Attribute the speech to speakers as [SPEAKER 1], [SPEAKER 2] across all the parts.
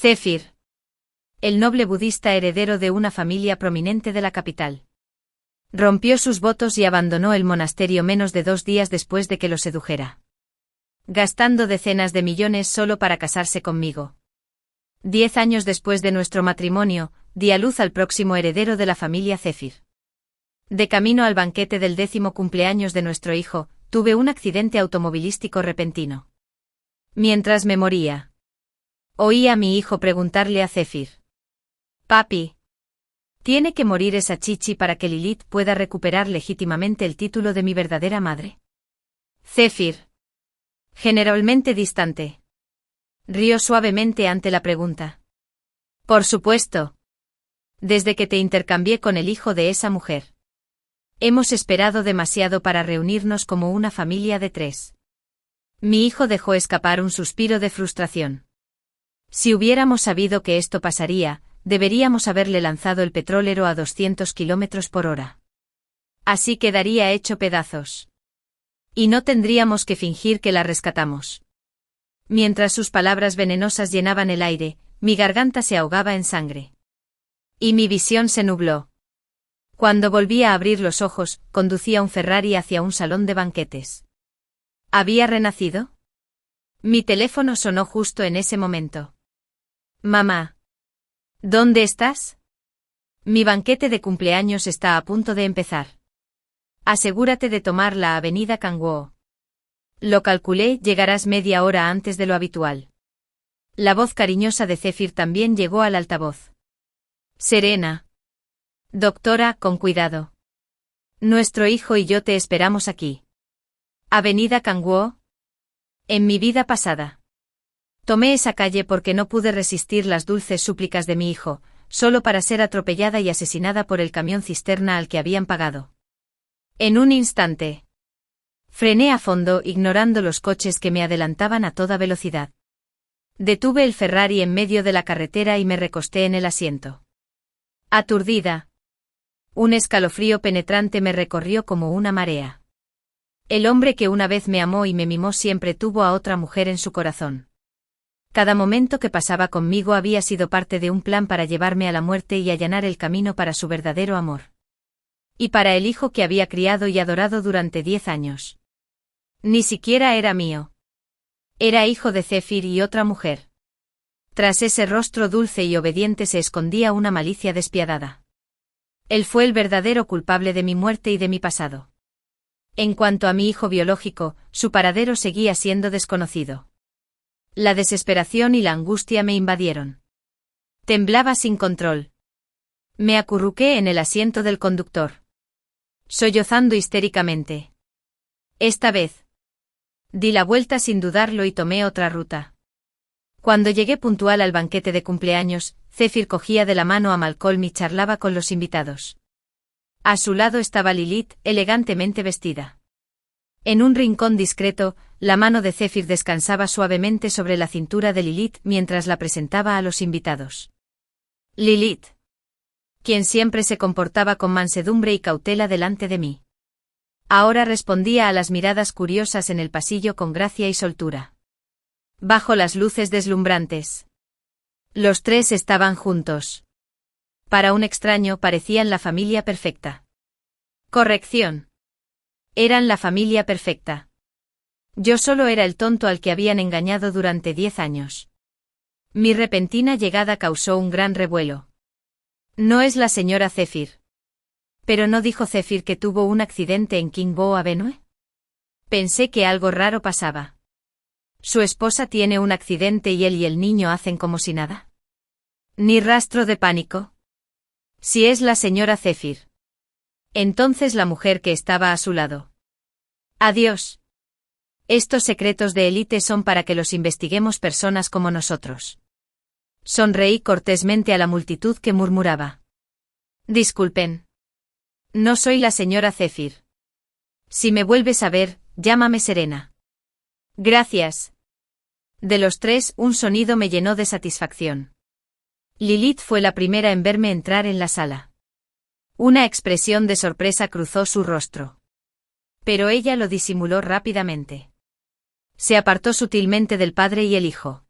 [SPEAKER 1] Zéfir. El noble budista heredero de una familia prominente de la capital. Rompió sus votos y abandonó el monasterio menos de 2 días después de que lo sedujera. Gastando decenas de millones solo para casarse conmigo. 10 años después de nuestro matrimonio, di a luz al próximo heredero de la familia Zéfir. De camino al banquete del 10º cumpleaños de nuestro hijo, tuve un accidente automovilístico repentino. Mientras me moría, oí a mi hijo preguntarle a Zéfir: «Papi, ¿tiene que morir esa chichi para que Lilith pueda recuperar legítimamente el título de mi verdadera madre?» Zéfir, generalmente distante, rió suavemente ante la pregunta. «Por supuesto. Desde que te intercambié con el hijo de esa mujer. Hemos esperado demasiado para reunirnos como una familia de 3». Mi hijo dejó escapar un suspiro de frustración. Si hubiéramos sabido que esto pasaría, deberíamos haberle lanzado el petrolero a 200 kilómetros por hora. Así quedaría hecho pedazos. Y no tendríamos que fingir que la rescatamos. Mientras sus palabras venenosas llenaban el aire, mi garganta se ahogaba en sangre. Y mi visión se nubló. Cuando volví a abrir los ojos, conducía un Ferrari hacia un salón de banquetes. ¿Había renacido? Mi teléfono sonó justo en ese momento. «Mamá. ¿Dónde estás? Mi banquete de cumpleaños está a punto de empezar. Asegúrate de tomar la avenida Kangwoo. Lo calculé, llegarás media hora antes de lo habitual». La voz cariñosa de Zéfir también llegó al altavoz. «Serena. Doctora, con cuidado. Nuestro hijo y yo te esperamos aquí». ¿Avenida Kangwoo? En mi vida pasada. Tomé esa calle porque no pude resistir las dulces súplicas de mi hijo, solo para ser atropellada y asesinada por el camión cisterna al que habían pagado. En un instante. Frené a fondo, ignorando los coches que me adelantaban a toda velocidad. Detuve el Ferrari en medio de la carretera y me recosté en el asiento. Aturdida. Un escalofrío penetrante me recorrió como una marea. El hombre que una vez me amó y me mimó siempre tuvo a otra mujer en su corazón. Cada momento que pasaba conmigo había sido parte de un plan para llevarme a la muerte y allanar el camino para su verdadero amor. Y para el hijo que había criado y adorado durante 10 años. Ni siquiera era mío. Era hijo de Zéfir y otra mujer. Tras ese rostro dulce y obediente se escondía una malicia despiadada. Él fue el verdadero culpable de mi muerte y de mi pasado. En cuanto a mi hijo biológico, su paradero seguía siendo desconocido. La desesperación y la angustia me invadieron. Temblaba sin control. Me acurruqué en el asiento del conductor, sollozando histéricamente. Esta vez. Di la vuelta sin dudarlo y tomé otra ruta. Cuando llegué puntual al banquete de cumpleaños, Zéfir cogía de la mano a Malcolm y charlaba con los invitados. A su lado estaba Lilith, elegantemente vestida. En un rincón discreto, la mano de Zéfir descansaba suavemente sobre la cintura de Lilith mientras la presentaba a los invitados. Lilith, quien siempre se comportaba con mansedumbre y cautela delante de mí. Ahora respondía a las miradas curiosas en el pasillo con gracia y soltura. Bajo las luces deslumbrantes. Los 3 estaban juntos. Para un extraño parecían la familia perfecta. Corrección. Eran la familia perfecta. Yo solo era el tonto al que habían engañado durante 10 años. Mi repentina llegada causó un gran revuelo. No es la señora Zéfir. ¿Pero no dijo Zéfir que tuvo un accidente en Kangwoo Avenue? Pensé que algo raro pasaba. ¿Su esposa tiene un accidente y él y el niño hacen como si nada? ¿Ni rastro de pánico? Si es la señora Zéfir. Entonces la mujer que estaba a su lado. Adiós. Estos secretos de élite son para que los investiguemos personas como nosotros. Sonreí cortésmente a la multitud que murmuraba. Disculpen. No soy la señora Zéfir. Si me vuelves a ver, llámame Serena. Gracias. De los 3, un sonido me llenó de satisfacción. Lilith fue la primera en verme entrar en la sala. Una expresión de sorpresa cruzó su rostro. Pero ella lo disimuló rápidamente. Se apartó sutilmente del padre y el hijo.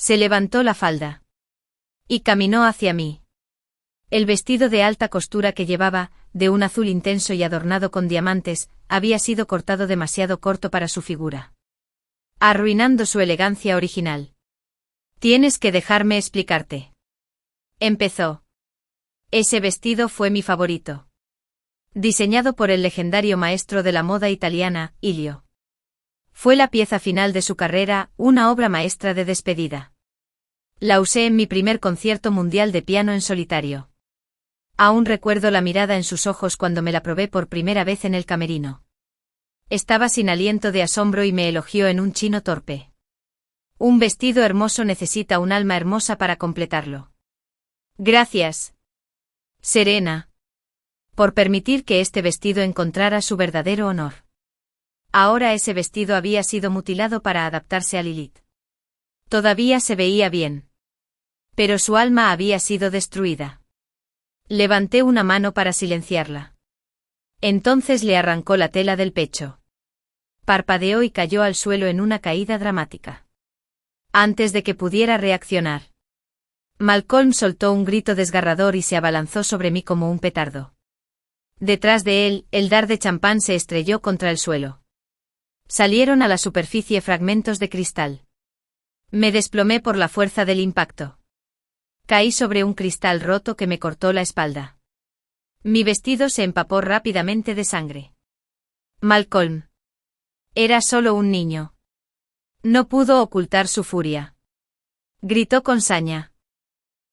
[SPEAKER 1] Se levantó la falda. Y caminó hacia mí. El vestido de alta costura que llevaba, de un azul intenso y adornado con diamantes, había sido cortado demasiado corto para su figura, arruinando su elegancia original. Tienes que dejarme explicarte. Empezó. Ese vestido fue mi favorito. Diseñado por el legendario maestro de la moda italiana, Ilio. Fue la pieza final de su carrera, una obra maestra de despedida. La usé en mi primer concierto mundial de piano en solitario. Aún recuerdo la mirada en sus ojos cuando me la probé por primera vez en el camerino. Estaba sin aliento de asombro y me elogió en un chino torpe. Un vestido hermoso necesita un alma hermosa para completarlo. Gracias, Serena, por permitir que este vestido encontrara su verdadero honor. Ahora ese vestido había sido mutilado para adaptarse a Lilith. Todavía se veía bien. Pero su alma había sido destruida. Levanté una mano para silenciarla. Entonces le arrancó la tela del pecho. Parpadeó y cayó al suelo en una caída dramática. Antes de que pudiera reaccionar, Malcolm soltó un grito desgarrador y se abalanzó sobre mí como un petardo. Detrás de él, el dar de champán se estrelló contra el suelo. Salieron a la superficie fragmentos de cristal. Me desplomé por la fuerza del impacto. Caí sobre un cristal roto que me cortó la espalda. Mi vestido se empapó rápidamente de sangre. Malcolm. Era solo un niño. No pudo ocultar su furia. Gritó con saña.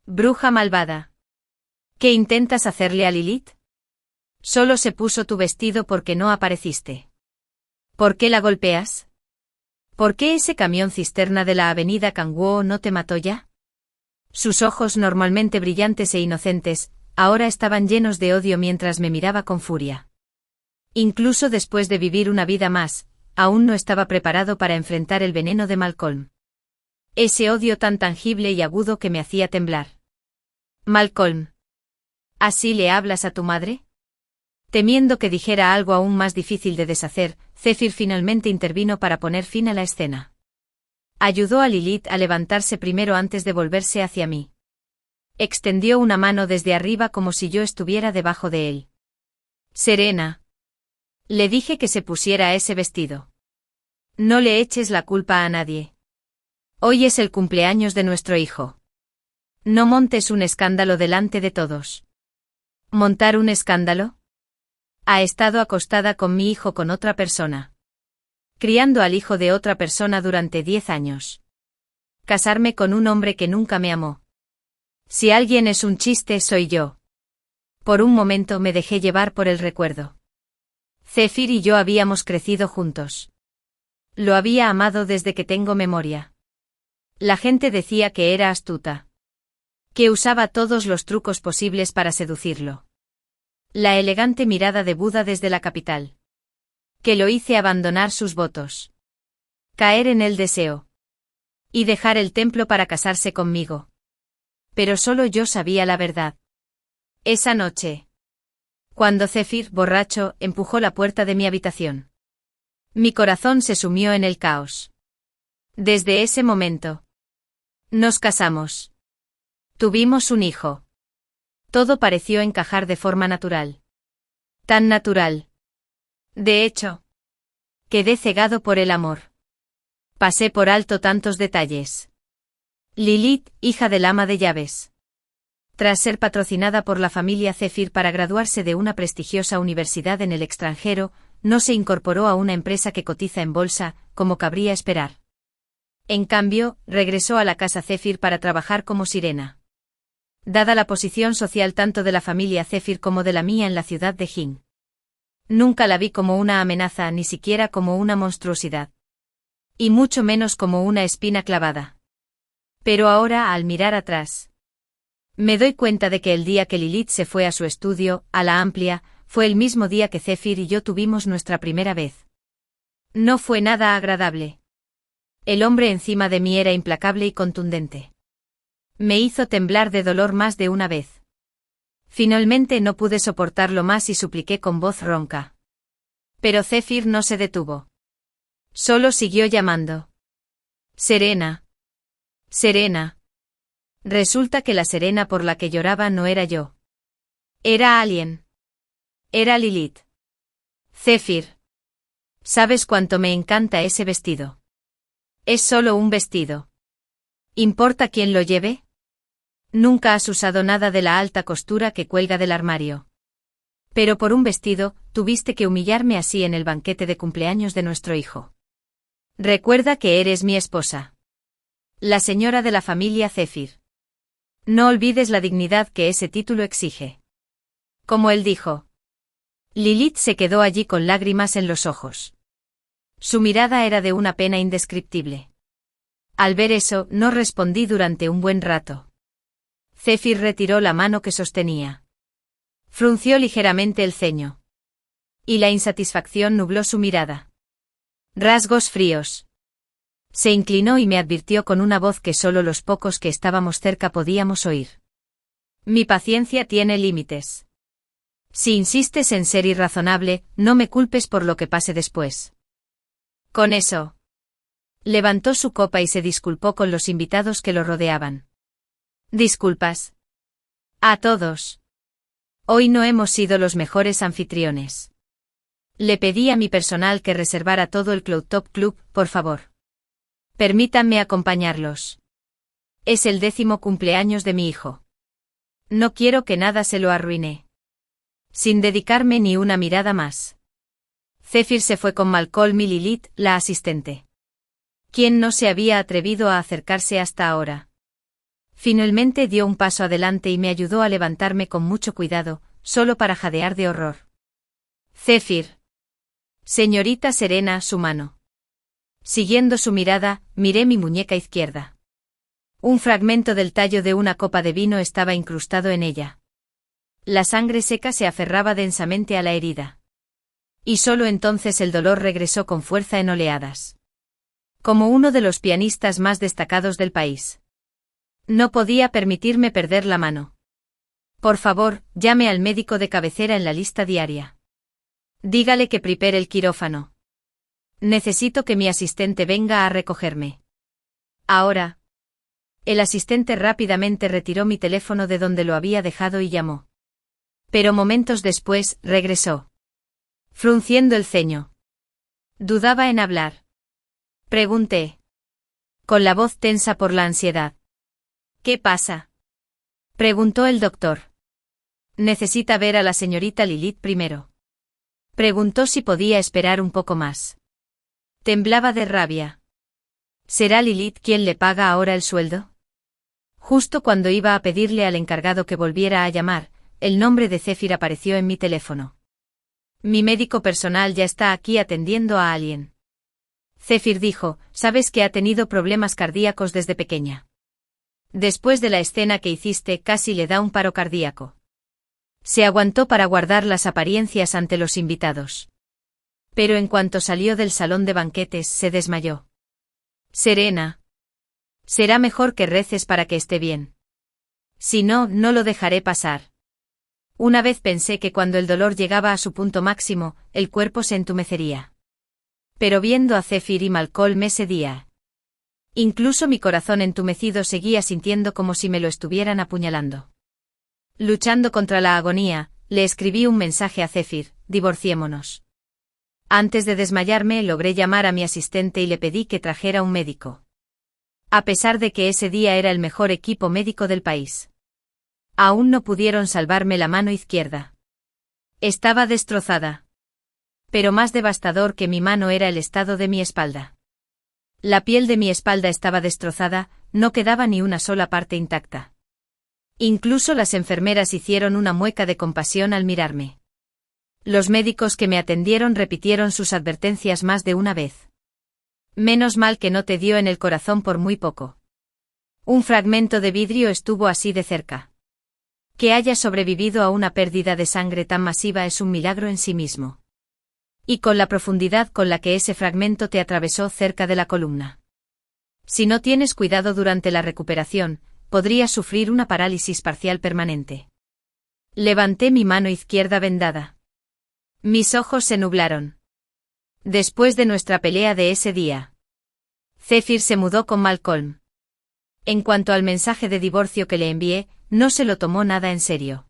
[SPEAKER 1] Bruja malvada. ¿Qué intentas hacerle a Lilith? Solo se puso tu vestido porque no apareciste. ¿Por qué la golpeas? ¿Por qué ese camión cisterna de la avenida Kangwoo no te mató ya? Sus ojos normalmente brillantes e inocentes, ahora estaban llenos de odio mientras me miraba con furia. Incluso después de vivir una vida más, aún no estaba preparado para enfrentar el veneno de Malcolm. Ese odio tan tangible y agudo que me hacía temblar. Malcolm. ¿Así le hablas a tu madre? Temiendo que dijera algo aún más difícil de deshacer, Zephyr finalmente intervino para poner fin a la escena. Ayudó a Lilith a levantarse primero antes de volverse hacia mí. Extendió una mano desde arriba como si yo estuviera debajo de él. Serena. Le dije que se pusiera ese vestido. No le eches la culpa a nadie. Hoy es el cumpleaños de nuestro hijo. No montes un escándalo delante de todos. ¿Montar un escándalo? Ha estado acostada con mi hijo con otra persona. Criando al hijo de otra persona durante 10 años. Casarme con un hombre que nunca me amó. Si alguien es un chiste, soy yo. Por un momento me dejé llevar por el recuerdo. Zephyr y yo habíamos crecido juntos. Lo había amado desde que tengo memoria. La gente decía que era astuta. Que usaba todos los trucos posibles para seducirlo. La elegante mirada de Buda desde la capital. Que lo hice abandonar sus votos. Caer en el deseo. Y dejar el templo para casarse conmigo. Pero solo yo sabía la verdad. Esa noche. Cuando Zephyr, borracho, empujó la puerta de mi habitación. Mi corazón se sumió en el caos. Desde ese momento. Nos casamos. Tuvimos un hijo. Todo pareció encajar de forma natural. Tan natural. De hecho, quedé cegado por el amor. Pasé por alto tantos detalles. Lilith, hija del ama de llaves. Tras ser patrocinada por la familia Zephyr para graduarse de una prestigiosa universidad en el extranjero, no se incorporó a una empresa que cotiza en bolsa, como cabría esperar. En cambio, regresó a la casa Zephyr para trabajar como sirena. Dada la posición social tanto de la familia Zephyr como de la mía en la ciudad de Jin. Nunca la vi como una amenaza, ni siquiera como una monstruosidad. Y mucho menos como una espina clavada. Pero ahora, al mirar atrás, me doy cuenta de que el día que Lilith se fue a su estudio, a la Amplia, fue el mismo día que Zephyr y yo tuvimos nuestra primera vez. No fue nada agradable. El hombre encima de mí era implacable y contundente. Me hizo temblar de dolor más de una vez. Finalmente no pude soportarlo más y supliqué con voz ronca. Pero Zephyr no se detuvo. Solo siguió llamando. Serena. Serena. Resulta que la Serena por la que lloraba no era yo. Era alguien. Era Lilith. Zephyr. ¿Sabes cuánto me encanta ese vestido? Es solo un vestido. ¿Importa quién lo lleve? Nunca has usado nada de la alta costura que cuelga del armario. Pero por un vestido, tuviste que humillarme así en el banquete de cumpleaños de nuestro hijo. Recuerda que eres mi esposa. La señora de la familia Zephyr. No olvides la dignidad que ese título exige. Como él dijo. Lilith se quedó allí con lágrimas en los ojos. Su mirada era de una pena indescriptible. Al ver eso, no respondí durante un buen rato. Zephyr retiró la mano que sostenía. Frunció ligeramente el ceño. Y la insatisfacción nubló su mirada. Rasgos fríos. Se inclinó y me advirtió con una voz que solo los pocos que estábamos cerca podíamos oír. Mi paciencia tiene límites. Si insistes en ser irrazonable, no me culpes por lo que pase después. Con eso. Levantó su copa y se disculpó con los invitados que lo rodeaban. Disculpas. A todos. Hoy no hemos sido los mejores anfitriones. Le pedí a mi personal que reservara todo el Cloud Top Club, por favor. Permítanme acompañarlos. Es el 10º cumpleaños de mi hijo. No quiero que nada se lo arruine. Sin dedicarme ni una mirada más. Zephyr se fue con Malcolm y Lilith, la asistente. ¿Quién no se había atrevido a acercarse hasta ahora? Finalmente dio un paso adelante y me ayudó a levantarme con mucho cuidado, solo para jadear de horror. Zephyr. Señorita Serena, su mano. Siguiendo su mirada, miré mi muñeca izquierda. Un fragmento del tallo de una copa de vino estaba incrustado en ella. La sangre seca se aferraba densamente a la herida. Y solo entonces el dolor regresó con fuerza en oleadas. Como uno de los pianistas más destacados del país. No podía permitirme perder la mano. Por favor, llame al médico de cabecera en la lista diaria. Dígale que prepare el quirófano. Necesito que mi asistente venga a recogerme. Ahora. El asistente rápidamente retiró mi teléfono de donde lo había dejado y llamó. Pero momentos después, regresó. Frunciendo el ceño. Dudaba en hablar. Pregunté. Con la voz tensa por la ansiedad. ¿Qué pasa? Preguntó el doctor. Necesita ver a la señorita Lilith primero. Preguntó si podía esperar un poco más. Temblaba de rabia. ¿Será Lilith quien le paga ahora el sueldo? Justo cuando iba a pedirle al encargado que volviera a llamar, el nombre de Zephyr apareció en mi teléfono. Mi médico personal ya está aquí atendiendo a alguien. Zephyr dijo, sabes que ha tenido problemas cardíacos desde pequeña. Después de la escena que hiciste casi le da un paro cardíaco. Se aguantó para guardar las apariencias ante los invitados. Pero en cuanto salió del salón de banquetes se desmayó. Serena. Será mejor que reces para que esté bien. Si no, no lo dejaré pasar. Una vez pensé que cuando el dolor llegaba a su punto máximo, el cuerpo se entumecería. Pero viendo a Zephyr y Malcolm ese día. Incluso mi corazón entumecido seguía sintiendo como si me lo estuvieran apuñalando. Luchando contra la agonía, le escribí un mensaje a Zephyr, divorciémonos. Antes de desmayarme logré llamar a mi asistente y le pedí que trajera un médico. A pesar de que ese día era el mejor equipo médico del país. Aún no pudieron salvarme la mano izquierda. Estaba destrozada. Pero más devastador que mi mano era el estado de mi espalda. La piel de mi espalda estaba destrozada, no quedaba ni una sola parte intacta. Incluso las enfermeras hicieron una mueca de compasión al mirarme. Los médicos que me atendieron repitieron sus advertencias más de una vez. Menos mal que no te dio en el corazón por muy poco. Un fragmento de vidrio estuvo así de cerca. Que hayas sobrevivido a una pérdida de sangre tan masiva es un milagro en sí mismo. Y con la profundidad con la que ese fragmento te atravesó cerca de la columna. Si no tienes cuidado durante la recuperación, podrías sufrir una parálisis parcial permanente. Levanté mi mano izquierda vendada. Mis ojos se nublaron. Después de nuestra pelea de ese día. Zephyr se mudó con Malcolm. En cuanto al mensaje de divorcio que le envié, no se lo tomó nada en serio.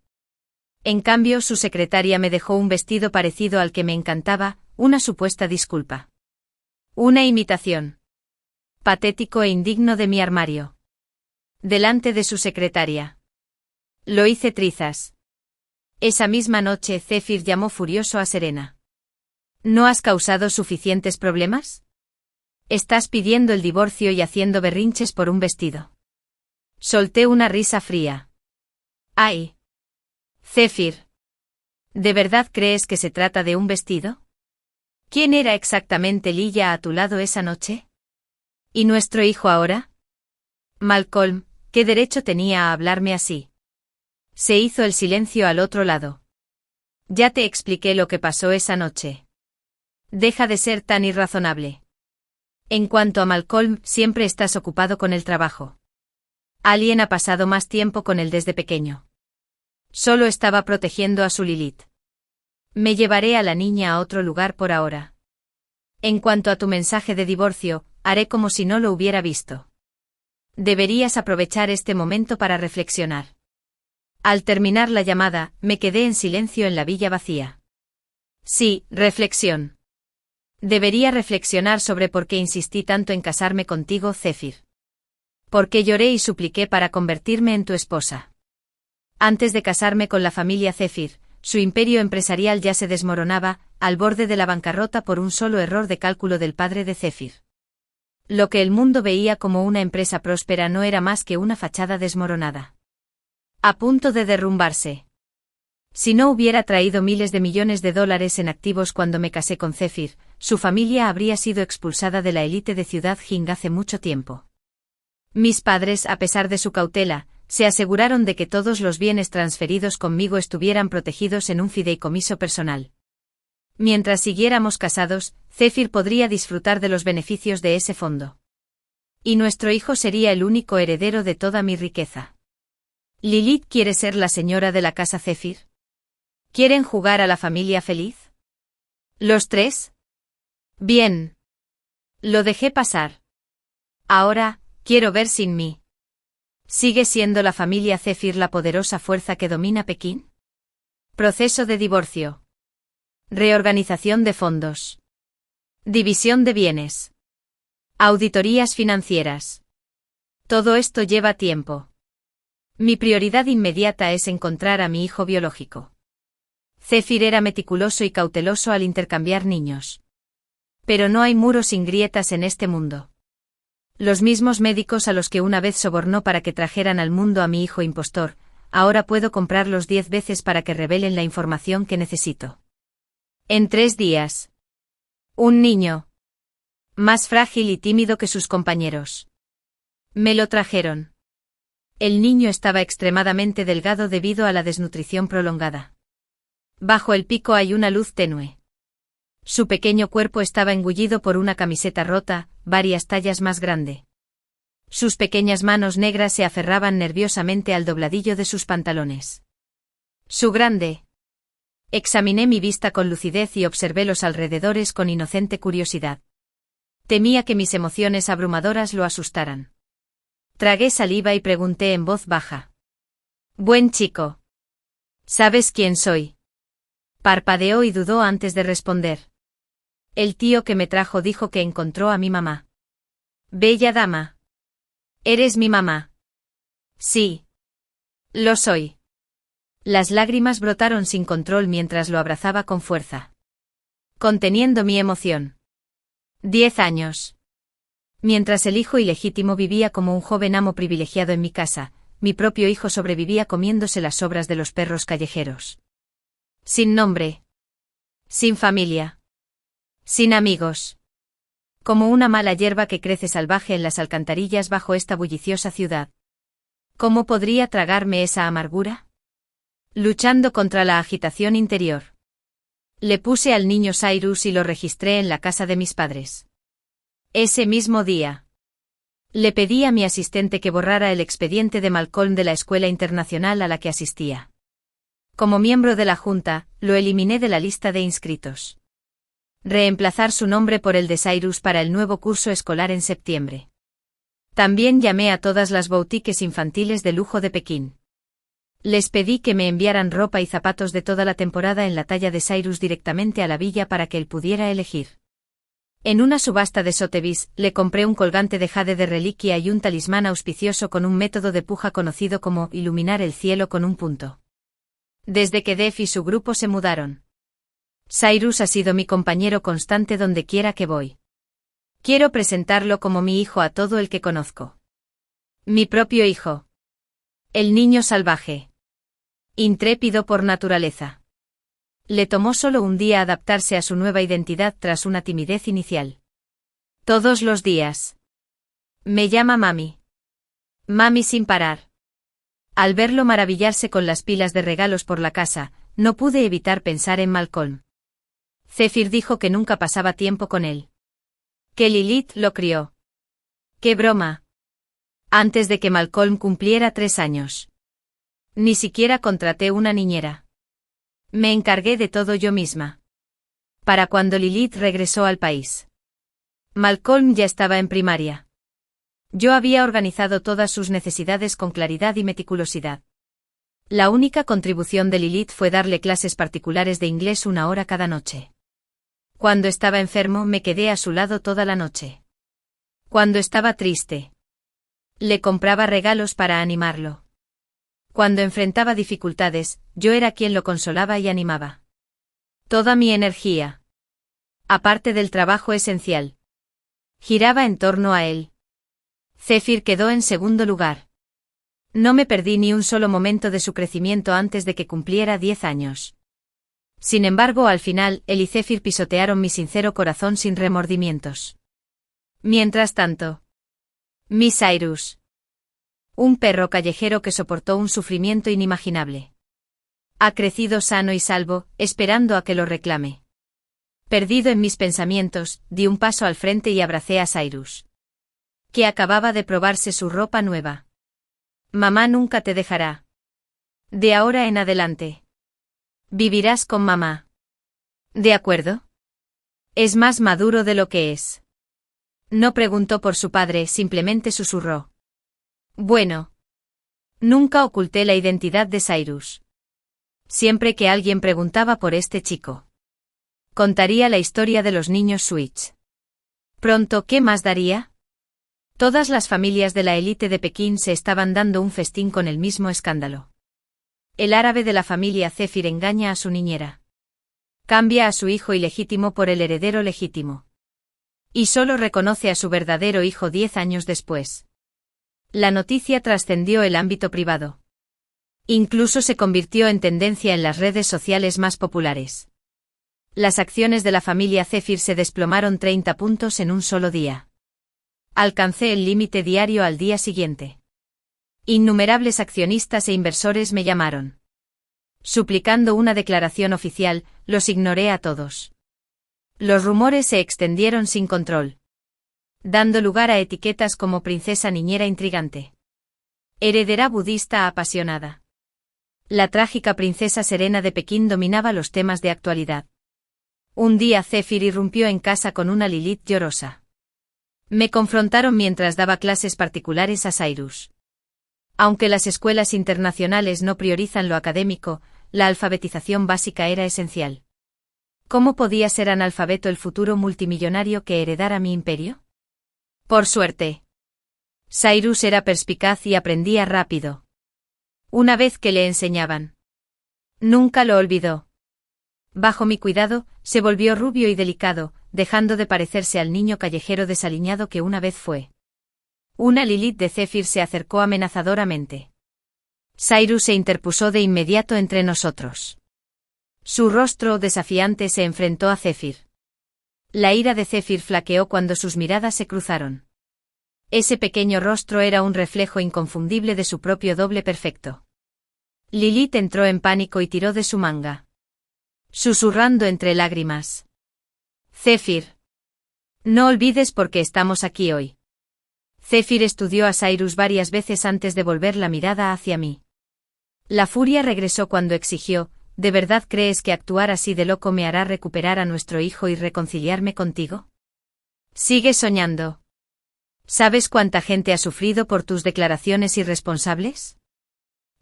[SPEAKER 1] En cambio, su secretaria me dejó un vestido parecido al que me encantaba, una supuesta disculpa. Una imitación. Patético e indigno de mi armario. Delante de su secretaria. Lo hice trizas. Esa misma noche Zephyr llamó furioso a Serena. ¿No has causado suficientes problemas? Estás pidiendo el divorcio y haciendo berrinches por un vestido. Solté una risa fría. ¡Ay! Zephyr. ¿De verdad crees que se trata de un vestido? ¿Quién era exactamente Lilla a tu lado esa noche? ¿Y nuestro hijo ahora? Malcolm, ¿qué derecho tenía a hablarme así? Se hizo el silencio al otro lado. Ya te expliqué lo que pasó esa noche. Deja de ser tan irrazonable. En cuanto a Malcolm, siempre estás ocupado con el trabajo. Alguien ha pasado más tiempo con él desde pequeño. Solo estaba protegiendo a su Lilith. Me llevaré a la niña a otro lugar por ahora. En cuanto a tu mensaje de divorcio, haré como si no lo hubiera visto. Deberías aprovechar este momento para reflexionar. Al terminar la llamada, me quedé en silencio en la villa vacía. Sí, reflexión. Debería reflexionar sobre por qué insistí tanto en casarme contigo, Zephyr. Por qué lloré y supliqué para convertirme en tu esposa. Antes de casarme con la familia Zephyr, su imperio empresarial ya se desmoronaba, al borde de la bancarrota por un solo error de cálculo del padre de Zephyr. Lo que el mundo veía como una empresa próspera no era más que una fachada desmoronada. A punto de derrumbarse. Si no hubiera traído miles de millones de dólares en activos cuando me casé con Zephyr, su familia habría sido expulsada de la élite de Ciudad Jing hace mucho tiempo. Mis padres, a pesar de su cautela, se aseguraron de que todos los bienes transferidos conmigo estuvieran protegidos en un fideicomiso personal. Mientras siguiéramos casados, Zephyr podría disfrutar de los beneficios de ese fondo. Y nuestro hijo sería el único heredero de toda mi riqueza. ¿Lilith quiere ser la señora de la casa Zephyr? ¿Quieren jugar a la familia feliz? ¿Los tres? Bien. Lo dejé pasar. Ahora, quiero ver sin mí. ¿Sigue siendo la familia Zephyr la poderosa fuerza que domina Pekín? Proceso de divorcio. Reorganización de fondos. División de bienes. Auditorías financieras. Todo esto lleva tiempo. Mi prioridad inmediata es encontrar a mi hijo biológico. Zephyr era meticuloso y cauteloso al intercambiar niños. Pero no hay muros sin grietas en este mundo. Los mismos médicos a los que una vez sobornó para que trajeran al mundo a mi hijo impostor, ahora puedo comprarlos 10 veces para que revelen la información que necesito. En 3 días. Un niño. Más frágil y tímido que sus compañeros. Me lo trajeron. El niño estaba extremadamente delgado debido a la desnutrición prolongada. Bajo el pico hay una luz tenue. Su pequeño cuerpo estaba engullido por una camiseta rota, varias tallas más grande. Sus pequeñas manos negras se aferraban nerviosamente al dobladillo de sus pantalones. Su grande. Examiné mi vista con lucidez y observé los alrededores con inocente curiosidad. Temía que mis emociones abrumadoras lo asustaran. Tragué saliva y pregunté en voz baja. Buen chico. ¿Sabes quién soy? Parpadeó y dudó antes de responder. El tío que me trajo dijo que encontró a mi mamá. Bella dama. ¿Eres mi mamá? Sí. Lo soy. Las lágrimas brotaron sin control mientras lo abrazaba con fuerza. Conteniendo mi emoción. 10 años. Mientras el hijo ilegítimo vivía como un joven amo privilegiado en mi casa, mi propio hijo sobrevivía comiéndose las sobras de los perros callejeros. Sin nombre. Sin familia. Sin amigos. Como una mala hierba que crece salvaje en las alcantarillas bajo esta bulliciosa ciudad. ¿Cómo podría tragarme esa amargura? Luchando contra la agitación interior. Le puse al niño Cyrus y lo registré en la casa de mis padres. Ese mismo día. Le pedí a mi asistente que borrara el expediente de Malcolm de la escuela internacional a la que asistía. Como miembro de la junta, lo eliminé de la lista de inscritos. Reemplazar su nombre por el de Cyrus para el nuevo curso escolar en septiembre. También llamé a todas las boutiques infantiles de lujo de Pekín. Les pedí que me enviaran ropa y zapatos de toda la temporada en la talla de Cyrus directamente a la villa para que él pudiera elegir. En una subasta de Sotheby's, le compré un colgante de jade de reliquia y un talismán auspicioso con un método de puja conocido como iluminar el cielo con un punto. Desde que Def y su grupo se mudaron, Cyrus ha sido mi compañero constante donde quiera que voy. Quiero presentarlo como mi hijo a todo el que conozco. Mi propio hijo. El niño salvaje. Intrépido por naturaleza. Le tomó solo un día adaptarse a su nueva identidad tras una timidez inicial. Todos los días. Me llama mami. Mami sin parar. Al verlo maravillarse con las pilas de regalos por la casa, no pude evitar pensar en Malcolm. Zephyr dijo que nunca pasaba tiempo con él. Que Lilith lo crió. ¡Qué broma! Antes de que Malcolm cumpliera 3 años. Ni siquiera contraté una niñera. Me encargué de todo yo misma. Para cuando Lilith regresó al país, Malcolm ya estaba en primaria. Yo había organizado todas sus necesidades con claridad y meticulosidad. La única contribución de Lilith fue darle clases particulares de inglés 1 hora cada noche. Cuando estaba enfermo me quedé a su lado toda la noche. Cuando estaba triste, le compraba regalos para animarlo. Cuando enfrentaba dificultades, yo era quien lo consolaba y animaba. Toda mi energía, aparte del trabajo esencial, giraba en torno a él. Zephyr quedó en segundo lugar. No me perdí ni un solo momento de su crecimiento antes de que cumpliera 10 años. Sin embargo, al final, él y Zephyr pisotearon mi sincero corazón sin remordimientos. Mientras tanto, mi Cyrus. Un perro callejero que soportó un sufrimiento inimaginable. Ha crecido sano y salvo, esperando a que lo reclame. Perdido en mis pensamientos, di un paso al frente y abracé a Cyrus, que acababa de probarse su ropa nueva. Mamá nunca te dejará. De ahora en adelante, vivirás con mamá. ¿De acuerdo? Es más maduro de lo que es. No preguntó por su padre, simplemente susurró. Bueno. Nunca oculté la identidad de Cyrus. Siempre que alguien preguntaba por este chico, contaría la historia de los niños Switch. Pronto, ¿qué más daría? Todas las familias de la élite de Pekín se estaban dando un festín con el mismo escándalo. El árabe de la familia Zephyr engaña a su niñera. Cambia a su hijo ilegítimo por el heredero legítimo. Y solo reconoce a su verdadero hijo 10 años después. La noticia trascendió el ámbito privado. Incluso se convirtió en tendencia en las redes sociales más populares. Las acciones de la familia Zephyr se desplomaron 30 puntos en un solo día. Alcancé el límite diario al día siguiente. Innumerables accionistas e inversores me llamaron. Suplicando una declaración oficial, los ignoré a todos. Los rumores se extendieron sin control, dando lugar a etiquetas como princesa niñera intrigante, heredera budista apasionada. La trágica princesa Serena de Pekín dominaba los temas de actualidad. Un día Zephyr irrumpió en casa con una Lilith llorosa. Me confrontaron mientras daba clases particulares a Cyrus. Aunque las escuelas internacionales no priorizan lo académico, la alfabetización básica era esencial. ¿Cómo podía ser analfabeto el futuro multimillonario que heredara mi imperio? Por suerte, Cyrus era perspicaz y aprendía rápido. Una vez que le enseñaban, nunca lo olvidó. Bajo mi cuidado, se volvió rubio y delicado, dejando de parecerse al niño callejero desaliñado que una vez fue. Una Lilith de Zephyr se acercó amenazadoramente. Cyrus se interpuso de inmediato entre nosotros. Su rostro desafiante se enfrentó a Zephyr. La ira de Zephyr flaqueó cuando sus miradas se cruzaron. Ese pequeño rostro era un reflejo inconfundible de su propio doble perfecto. Lilith entró en pánico y tiró de su manga, susurrando entre lágrimas. Zephyr. No olvides por qué estamos aquí hoy. Zephyr estudió a Cyrus varias veces antes de volver la mirada hacia mí. La furia regresó cuando exigió, ¿de verdad crees que actuar así de loco me hará recuperar a nuestro hijo y reconciliarme contigo? Sigue soñando. ¿Sabes cuánta gente ha sufrido por tus declaraciones irresponsables?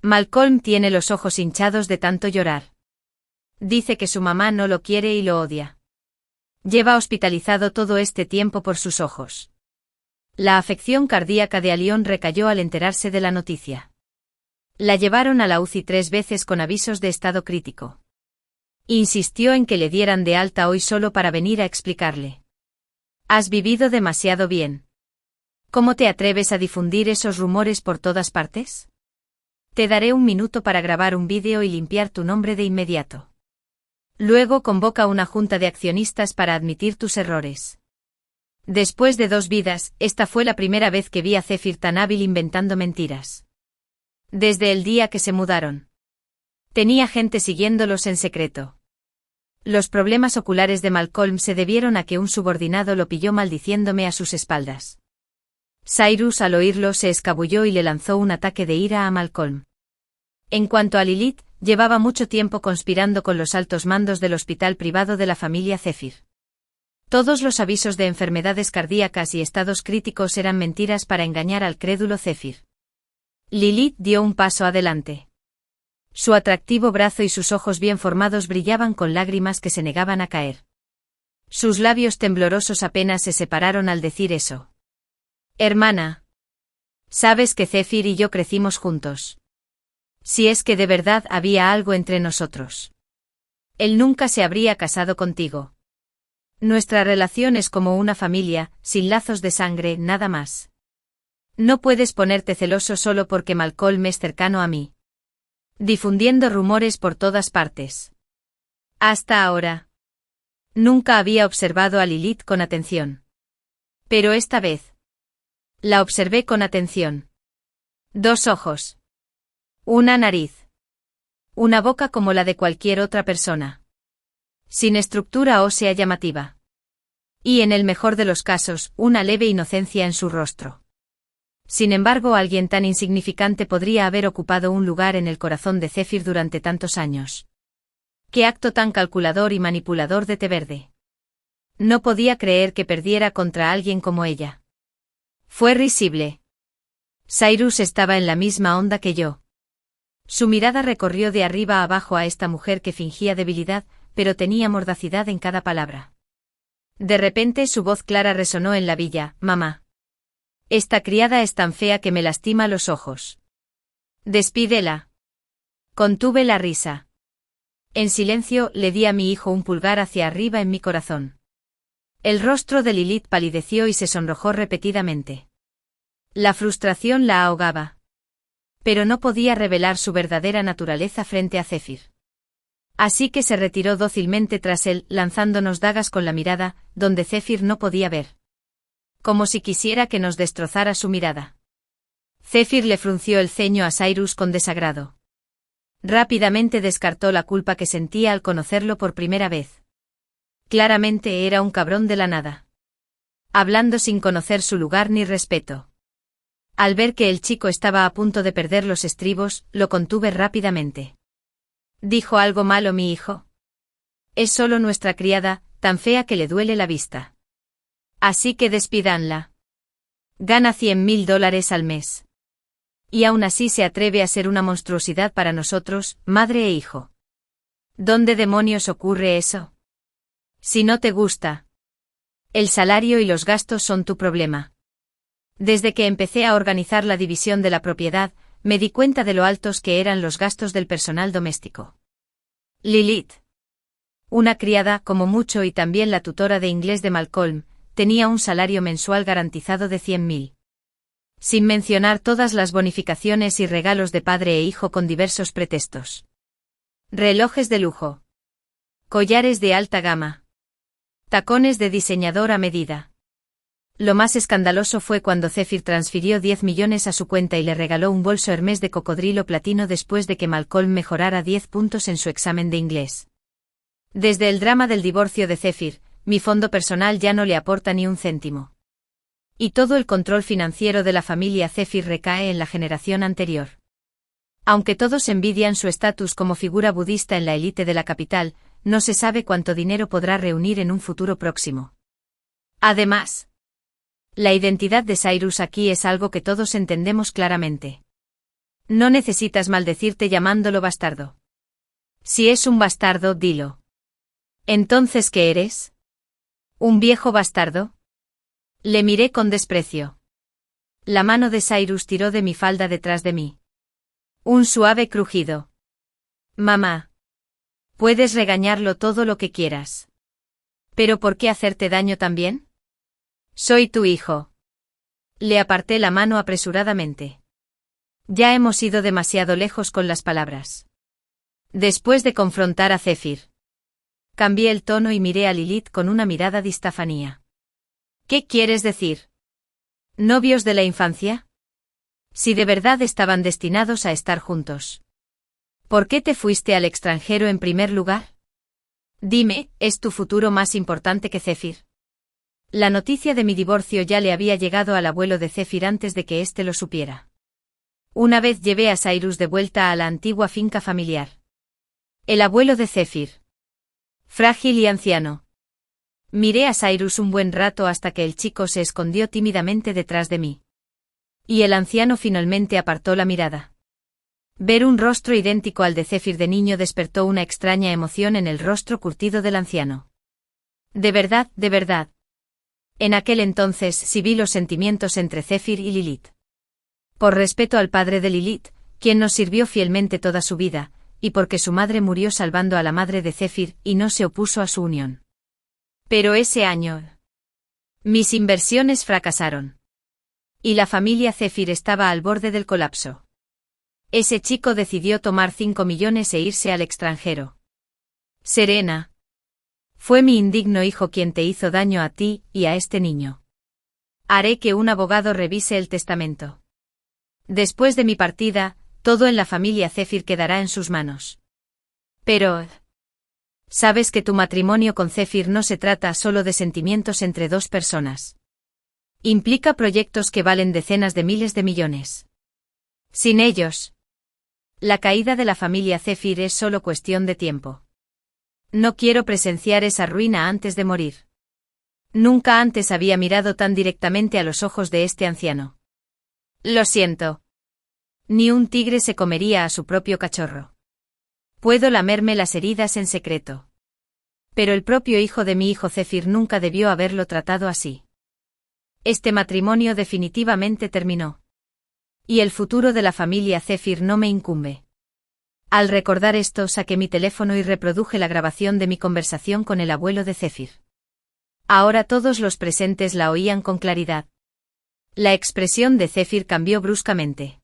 [SPEAKER 1] Malcolm tiene los ojos hinchados de tanto llorar. Dice que su mamá no lo quiere y lo odia. Lleva hospitalizado todo este tiempo por sus ojos. La afección cardíaca de Alión recayó al enterarse de la noticia. La llevaron a la UCI 3 veces con avisos de estado crítico. Insistió en que le dieran de alta hoy solo para venir a explicarle. Has vivido demasiado bien. ¿Cómo te atreves a difundir esos rumores por todas partes? Te daré un minuto para grabar un vídeo y limpiar tu nombre de inmediato. Luego convoca una junta de accionistas para admitir tus errores. Después de 2 vidas, esta fue la primera vez que vi a Zephyr tan hábil inventando mentiras. Desde el día que se mudaron. Tenía gente siguiéndolos en secreto. Los problemas oculares de Malcolm se debieron a que un subordinado lo pilló maldiciéndome a sus espaldas. Cyrus al oírlo se escabulló y le lanzó un ataque de ira a Malcolm. En cuanto a Lilith, llevaba mucho tiempo conspirando con los altos mandos del hospital privado de la familia Zephyr. Todos los avisos de enfermedades cardíacas y estados críticos eran mentiras para engañar al crédulo Zephyr. Lilith dio un paso adelante. Su atractivo brazo y sus ojos bien formados brillaban con lágrimas que se negaban a caer. Sus labios temblorosos apenas se separaron al decir eso. Hermana. Sabes que Zephyr y yo crecimos juntos. Si es que de verdad había algo entre nosotros. Él nunca se habría casado contigo. Nuestra relación es como una familia, sin lazos de sangre, nada más. No puedes ponerte celoso solo porque Malcolm es cercano a mí. Difundiendo rumores por todas partes. Hasta ahora. Nunca había observado a Lilith con atención. Pero esta vez. La observé con atención. 2 ojos. Una nariz. Una boca como la de cualquier otra persona. Sin estructura ósea llamativa. Y en el mejor de los casos, una leve inocencia en su rostro. Sin embargo, alguien tan insignificante podría haber ocupado un lugar en el corazón de Zephyr durante tantos años. ¡Qué acto tan calculador y manipulador de té verde! No podía creer que perdiera contra alguien como ella. Fue risible. Cyrus estaba en la misma onda que yo. Su mirada recorrió de arriba a abajo a esta mujer que fingía debilidad, pero tenía mordacidad en cada palabra. De repente su voz clara resonó en la villa: «Mamá. Esta criada es tan fea que me lastima los ojos. Despídela». Contuve la risa. En silencio le di a mi hijo un pulgar hacia arriba en mi corazón. El rostro de Lilith palideció y se sonrojó repetidamente. La frustración la ahogaba. Pero no podía revelar su verdadera naturaleza frente a Zephyr. Así que se retiró dócilmente tras él, lanzándonos dagas con la mirada, donde Zephyr no podía ver. Como si quisiera que nos destrozara su mirada. Zephyr le frunció el ceño a Cyrus con desagrado. Rápidamente descartó la culpa que sentía al conocerlo por primera vez. Claramente era un cabrón de la nada. Hablando sin conocer su lugar ni respeto. Al ver que el chico estaba a punto de perder los estribos, lo contuve rápidamente. ¿Dijo algo malo mi hijo? Es solo nuestra criada, tan fea que le duele la vista. Así que despídanla. Gana $100.000 al mes. Y aún así se atreve a ser una monstruosidad para nosotros, madre e hijo. ¿Dónde demonios ocurre eso? Si no te gusta. El salario y los gastos son tu problema. Desde que empecé a organizar la división de la propiedad, me di cuenta de lo altos que eran los gastos del personal doméstico. Lilith. Una criada, como mucho, y también la tutora de inglés de Malcolm, tenía un salario mensual garantizado de 100.000. Sin mencionar todas las bonificaciones y regalos de padre e hijo con diversos pretextos. Relojes de lujo. Collares de alta gama. Tacones de diseñador a medida. Lo más escandaloso fue cuando Zephyr transfirió 10 millones a su cuenta y le regaló un bolso Hermès de cocodrilo platino después de que Malcolm mejorara 10 puntos en su examen de inglés. Desde el drama del divorcio de Zephyr, mi fondo personal ya no le aporta ni un céntimo. Y todo el control financiero de la familia Zephyr recae en la generación anterior. Aunque todos envidian su estatus como figura budista en la élite de la capital, no se sabe cuánto dinero podrá reunir en un futuro próximo. Además, La identidad de Cyrus aquí es algo que todos entendemos claramente. No necesitas maldecirte llamándolo bastardo. Si es un bastardo, dilo. ¿Entonces qué eres? ¿Un viejo bastardo? Le miré con desprecio. La mano de Cyrus tiró de mi falda detrás de mí. Un suave crujido. Mamá. Puedes regañarlo todo lo que quieras. ¿Pero por qué hacerte daño también? Soy tu hijo. Le aparté la mano apresuradamente. Ya hemos ido demasiado lejos con las palabras. Después de confrontar a Zephyr. Cambié el tono y miré a Lilith con una mirada distafanía. ¿Qué quieres decir? ¿Novios de la infancia? Si de verdad estaban destinados a estar juntos. ¿Por qué te fuiste al extranjero en primer lugar? Dime, ¿es tu futuro más importante que Zephyr? La noticia de mi divorcio ya le había llegado al abuelo de Zephyr antes de que éste lo supiera. Una vez llevé a Cyrus de vuelta a la antigua finca familiar. El abuelo de Zephyr. Frágil y anciano. Miré a Cyrus un buen rato hasta que el chico se escondió tímidamente detrás de mí. Y el anciano finalmente apartó la mirada. Ver un rostro idéntico al de Zephyr de niño despertó una extraña emoción en el rostro curtido del anciano. De verdad, de verdad. En aquel entonces sí vi los sentimientos entre Zephyr y Lilith. Por respeto al padre de Lilith, quien nos sirvió fielmente toda su vida, y porque su madre murió salvando a la madre de Zephyr y no se opuso a su unión. Pero ese año, mis inversiones fracasaron. Y la familia Zephyr estaba al borde del colapso. Ese chico decidió tomar 5 millones e irse al extranjero. Serena. Fue mi indigno hijo quien te hizo daño a ti y a este niño. Haré que un abogado revise el testamento. Después de mi partida, todo en la familia Zephyr quedará en sus manos. Pero... sabes que tu matrimonio con Zephyr no se trata solo de sentimientos entre dos personas. Implica proyectos que valen decenas de miles de millones. Sin ellos, la caída de la familia Zephyr es solo cuestión de tiempo. No quiero presenciar esa ruina antes de morir. Nunca antes había mirado tan directamente a los ojos de este anciano. Lo siento. Ni un tigre se comería a su propio cachorro. Puedo lamerme las heridas en secreto. Pero el propio hijo de mi hijo Zephyr nunca debió haberlo tratado así. Este matrimonio definitivamente terminó. Y el futuro de la familia Zephyr no me incumbe. Al recordar esto saqué mi teléfono y reproduje la grabación de mi conversación con el abuelo de Zephyr. Ahora todos los presentes la oían con claridad. La expresión de Zephyr cambió bruscamente.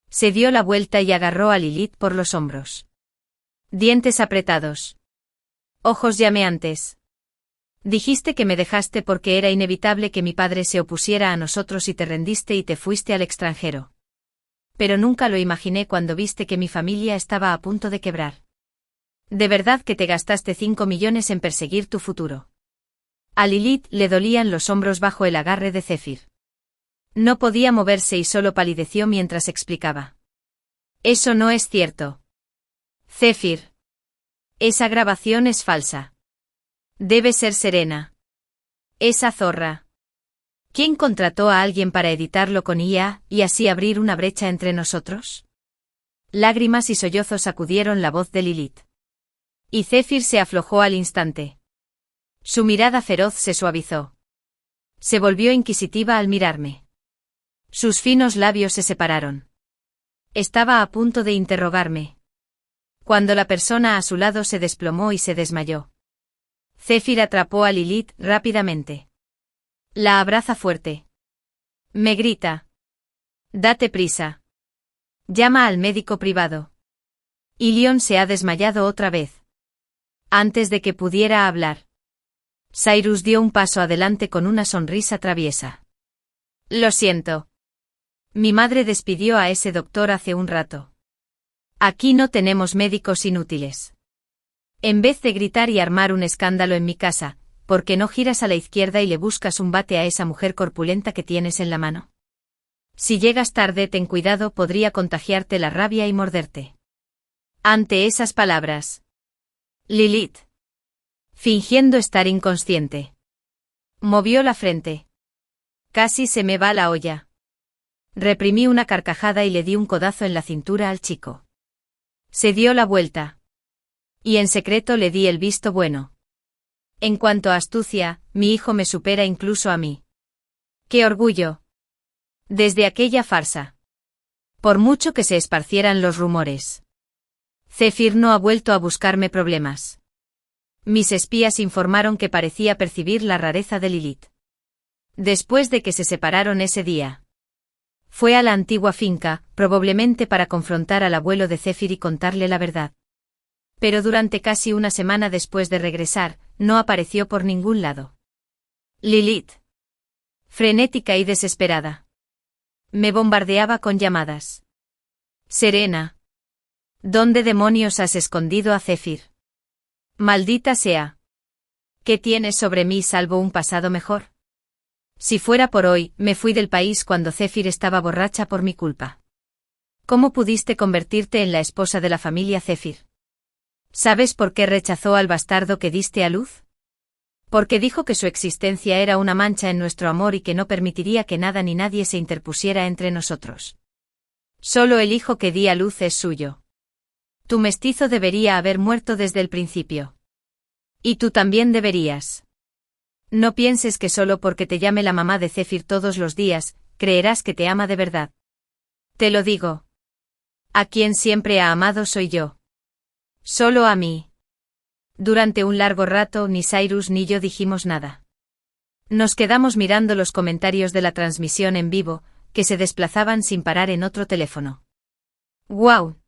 [SPEAKER 1] Se dio la vuelta y agarró a Lilith por los hombros. Dientes apretados. Ojos llameantes. Dijiste que me dejaste porque era inevitable que mi padre se opusiera a nosotros y te rendiste y te fuiste al extranjero. Pero nunca lo imaginé cuando viste que mi familia estaba a punto de quebrar. De verdad que te gastaste 5 millones en perseguir tu futuro. A Lilith le dolían los hombros bajo el agarre de Zephyr. No podía moverse y solo palideció mientras explicaba. Eso no es cierto. Zephyr. Esa grabación es falsa. Debe ser Serena. Esa zorra. ¿Quién contrató a alguien para editarlo con IA y así abrir una brecha entre nosotros? Lágrimas y sollozos sacudieron la voz de Lilith. Y Zephyr se aflojó al instante. Su mirada feroz se suavizó. Se volvió inquisitiva al mirarme. Sus finos labios se separaron. Estaba a punto de interrogarme. Cuando la persona a su lado se desplomó y se desmayó. Zephyr atrapó a Lilith rápidamente. La abraza fuerte. Me grita. Date prisa. Llama al médico privado. Ilion se ha desmayado otra vez. Antes de que pudiera hablar. Cyrus dio un paso adelante con una sonrisa traviesa. Lo siento. Mi madre despidió a ese doctor hace un rato. Aquí no tenemos médicos inútiles. En vez de gritar y armar un escándalo en mi casa, ¿por qué no giras a la izquierda y le buscas un bate a esa mujer corpulenta que tienes en la mano? Si llegas tarde, ten cuidado, podría contagiarte la rabia y morderte. Ante esas palabras, Lilith, fingiendo estar inconsciente, movió la frente. Casi se me va la olla. Reprimí una carcajada y le di un codazo en la cintura al chico. Se dio la vuelta. Y en secreto le di el visto bueno. En cuanto a astucia, mi hijo me supera incluso a mí. ¡Qué orgullo! Desde aquella farsa. Por mucho que se esparcieran los rumores. Zephyr no ha vuelto a buscarme problemas. Mis espías informaron que parecía percibir la rareza de Lilith. Después de que se separaron ese día. Fue a la antigua finca, probablemente para confrontar al abuelo de Zephyr y contarle la verdad. Pero durante casi una semana después de regresar, no apareció por ningún lado. Lilith. Frenética y desesperada. Me bombardeaba con llamadas. Serena. ¿Dónde demonios has escondido a Zephyr? Maldita sea. ¿Qué tienes sobre mí salvo un pasado mejor? Si fuera por hoy, me fui del país cuando Zephyr estaba borracha por mi culpa. ¿Cómo pudiste convertirte en la esposa de la familia Zephyr? ¿Sabes por qué rechazó al bastardo que diste a luz? Porque dijo que su existencia era una mancha en nuestro amor y que no permitiría que nada ni nadie se interpusiera entre nosotros. Solo el hijo que di a luz es suyo. Tu mestizo debería haber muerto desde el principio. Y tú también deberías. No pienses que solo porque te llame la mamá de Zephyr todos los días, creerás que te ama de verdad. Te lo digo. A quien siempre ha amado soy yo. Solo a mí. Durante un largo rato ni Cyrus ni yo dijimos nada. Nos quedamos mirando los comentarios de la transmisión en vivo, que se desplazaban sin parar en otro teléfono. ¡Guau!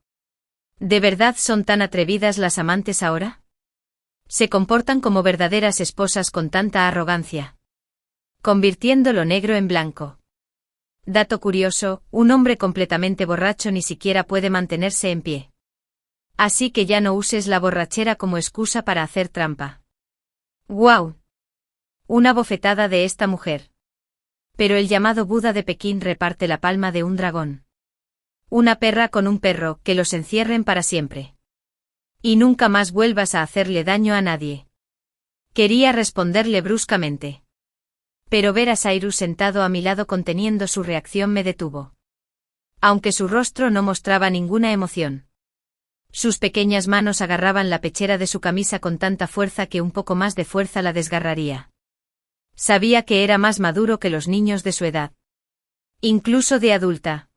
[SPEAKER 1] ¿De verdad son tan atrevidas las amantes ahora? Se comportan como verdaderas esposas con tanta arrogancia. Convirtiendo lo negro en blanco. Dato curioso, un hombre completamente borracho ni siquiera puede mantenerse en pie. Así que ya no uses la borrachera como excusa para hacer trampa. ¡Guau! Una bofetada de esta mujer. Pero el llamado Buda de Pekín reparte la palma de un dragón. Una perra con un perro, que los encierren para siempre. Y nunca más vuelvas a hacerle daño a nadie. Quería responderle bruscamente. Pero ver a Cyrus sentado a mi lado conteniendo su reacción me detuvo. Aunque su rostro no mostraba ninguna emoción. Sus pequeñas manos agarraban la pechera de su camisa con tanta fuerza que un poco más de fuerza la desgarraría. Sabía que era más maduro que los niños de su edad. Incluso de adulta.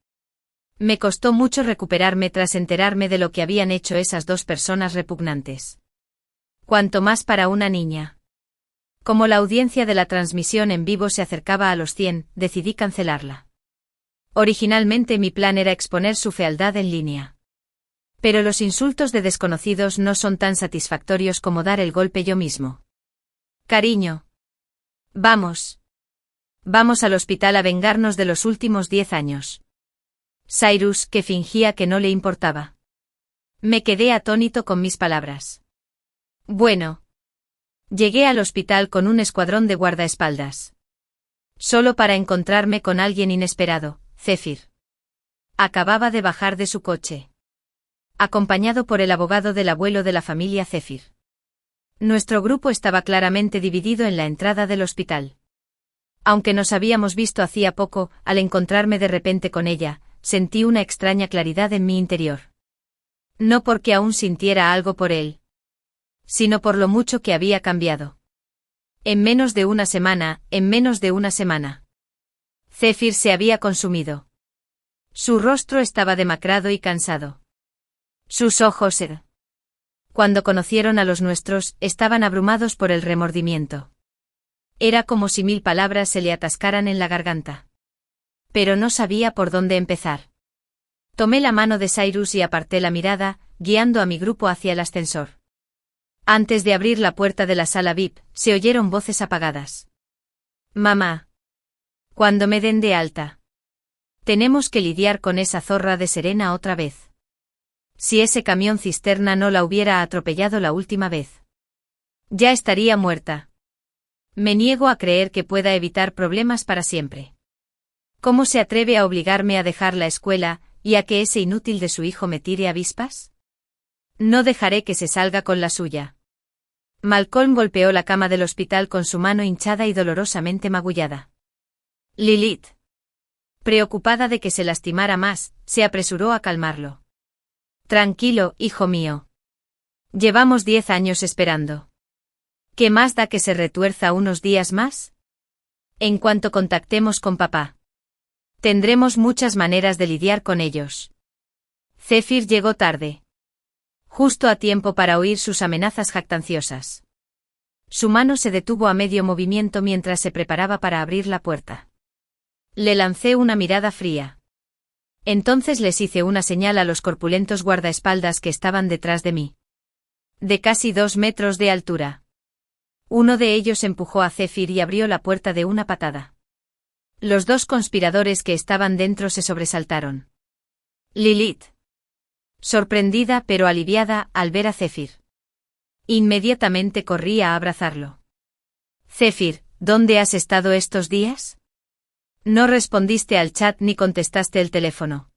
[SPEAKER 1] Me costó mucho recuperarme tras enterarme de lo que habían hecho esas dos personas repugnantes. Cuanto más para una niña. Como la audiencia de la transmisión en vivo se acercaba a los 100, decidí cancelarla. Originalmente mi plan era exponer su fealdad en línea. Pero los insultos de desconocidos no son tan satisfactorios como dar el golpe yo mismo. Cariño. Vamos. Vamos al hospital a vengarnos de los últimos 10 años. Cyrus, que fingía que no le importaba. Me quedé atónito con mis palabras. Bueno. Llegué al hospital con un escuadrón de guardaespaldas. Solo para encontrarme con alguien inesperado, Zephyr. Acababa de bajar de su coche. Acompañado por el abogado del abuelo de la familia Zephyr. Nuestro grupo estaba claramente dividido en la entrada del hospital. Aunque nos habíamos visto hacía poco, al encontrarme de repente con ella, sentí una extraña claridad en mi interior. No porque aún sintiera algo por él, sino por lo mucho que había cambiado. En menos de una semana. Zephyr se había consumido. Su rostro estaba demacrado y cansado. Sus ojos, cuando conocieron a los nuestros, estaban abrumados por el remordimiento. Era como si 1000 palabras se le atascaran en la garganta. Pero no sabía por dónde empezar. Tomé la mano de Cyrus y aparté la mirada, guiando a mi grupo hacia el ascensor. Antes de abrir la puerta de la sala VIP, se oyeron voces apagadas. Mamá. Cuando me den de alta. Tenemos que lidiar con esa zorra de Serena otra vez. Si ese camión cisterna no la hubiera atropellado la última vez. Ya estaría muerta. Me niego a creer que pueda evitar problemas para siempre. ¿Cómo se atreve a obligarme a dejar la escuela, y a que ese inútil de su hijo me tire avispas? No dejaré que se salga con la suya. Malcolm golpeó la cama del hospital con su mano hinchada y dolorosamente magullada. Lilith, preocupada de que se lastimara más, se apresuró a calmarlo. Tranquilo, hijo mío. Llevamos 10 años esperando. ¿Qué más da que se retuerza unos días más? En cuanto contactemos con papá, tendremos muchas maneras de lidiar con ellos. Zephyr llegó tarde. Justo a tiempo para oír sus amenazas jactanciosas. Su mano se detuvo a medio movimiento mientras se preparaba para abrir la puerta. Le lancé una mirada fría. Entonces les hice una señal a los corpulentos guardaespaldas que estaban detrás de mí. De casi 2 metros de altura. Uno de ellos empujó a Zephyr y abrió la puerta de una patada. Los 2 conspiradores que estaban dentro se sobresaltaron. Lilith, sorprendida pero aliviada al ver a Zephyr, inmediatamente corrí a abrazarlo. Zephyr, ¿dónde has estado estos días? No respondiste al chat ni contestaste el teléfono.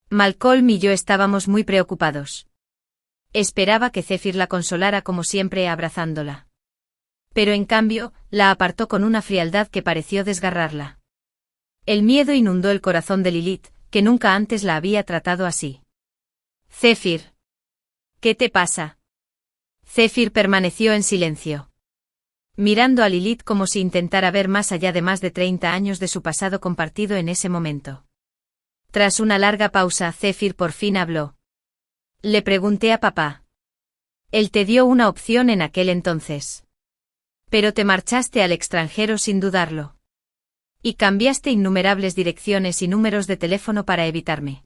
[SPEAKER 1] Malcolm y yo estábamos muy preocupados. Esperaba que Zephyr la consolara como siempre abrazándola. Pero en cambio, la apartó con una frialdad que pareció desgarrarla. El miedo inundó el corazón de Lilith, que nunca antes la había tratado así. Zephyr. ¿Qué te pasa? Zephyr permaneció en silencio, mirando a Lilith como si intentara ver más allá de más de 30 años de su pasado compartido en ese momento. Tras una larga pausa, Zephyr por fin habló. Le pregunté a papá. Él te dio una opción en aquel entonces. Pero te marchaste al extranjero sin dudarlo. Y cambiaste innumerables direcciones y números de teléfono para evitarme.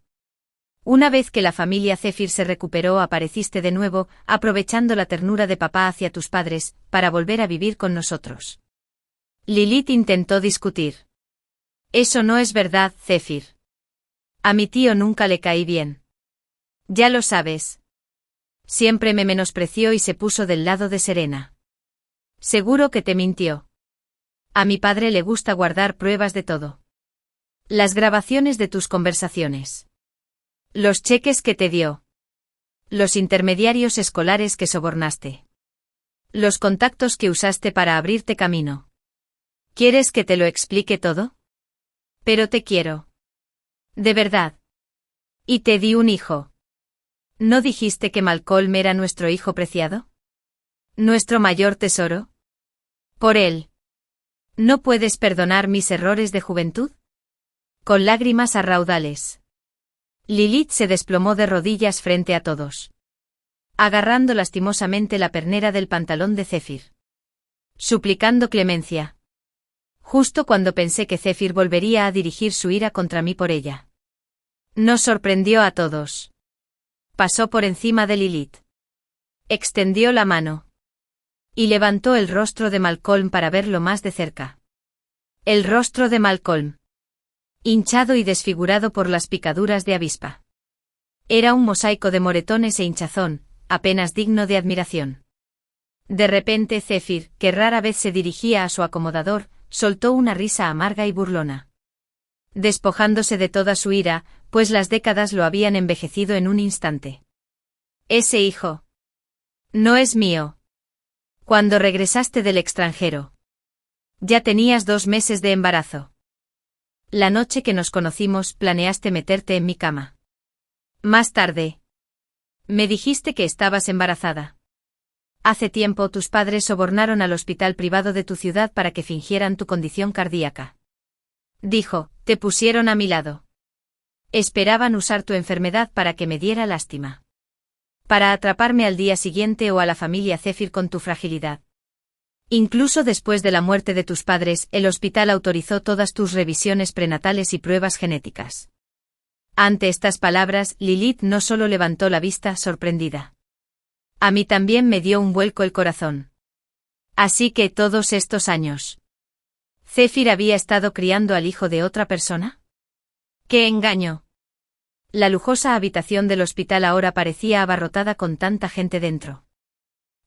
[SPEAKER 1] Una vez que la familia Zephyr se recuperó, apareciste de nuevo, aprovechando la ternura de papá hacia tus padres, para volver a vivir con nosotros. Lilith intentó discutir. Eso no es verdad, Zephyr. A mi tío nunca le caí bien. Ya lo sabes. Siempre me menospreció y se puso del lado de Serena. Seguro que te mintió. A mi padre le gusta guardar pruebas de todo. Las grabaciones de tus conversaciones. Los cheques que te dio. Los intermediarios escolares que sobornaste. Los contactos que usaste para abrirte camino. ¿Quieres que te lo explique todo? Pero te quiero. De verdad. Y te di un hijo. ¿No dijiste que Malcolm era nuestro hijo preciado? ¿Nuestro mayor tesoro? Por él. ¿No puedes perdonar mis errores de juventud? Con lágrimas a raudales. Lilith se desplomó de rodillas frente a todos, agarrando lastimosamente la pernera del pantalón de Zephyr, suplicando clemencia. Justo cuando pensé que Zephyr volvería a dirigir su ira contra mí por ella. Nos sorprendió a todos. Pasó por encima de Lilith. Extendió la mano. Y levantó el rostro de Malcolm para verlo más de cerca. El rostro de Malcolm, hinchado y desfigurado por las picaduras de avispa. Era un mosaico de moretones e hinchazón, apenas digno de admiración. De repente Zephyr, que rara vez se dirigía a su acomodador, soltó una risa amarga y burlona. Despojándose de toda su ira, pues las décadas lo habían envejecido en un instante. Ese hijo no es mío. Cuando regresaste del extranjero, ya tenías 2 meses de embarazo. La noche que nos conocimos planeaste meterte en mi cama. Más tarde, me dijiste que estabas embarazada. Hace tiempo tus padres sobornaron al hospital privado de tu ciudad para que fingieran tu condición cardíaca. Dijo, te pusieron a mi lado. Esperaban usar tu enfermedad para que me diera lástima. Para atraparme al día siguiente o a la familia Zephyr con tu fragilidad. Incluso después de la muerte de tus padres, el hospital autorizó todas tus revisiones prenatales y pruebas genéticas. Ante estas palabras, Lilith no solo levantó la vista sorprendida. A mí también me dio un vuelco el corazón. Así que todos estos años, ¿Zephyr había estado criando al hijo de otra persona? ¡Qué engaño! La lujosa habitación del hospital ahora parecía abarrotada con tanta gente dentro.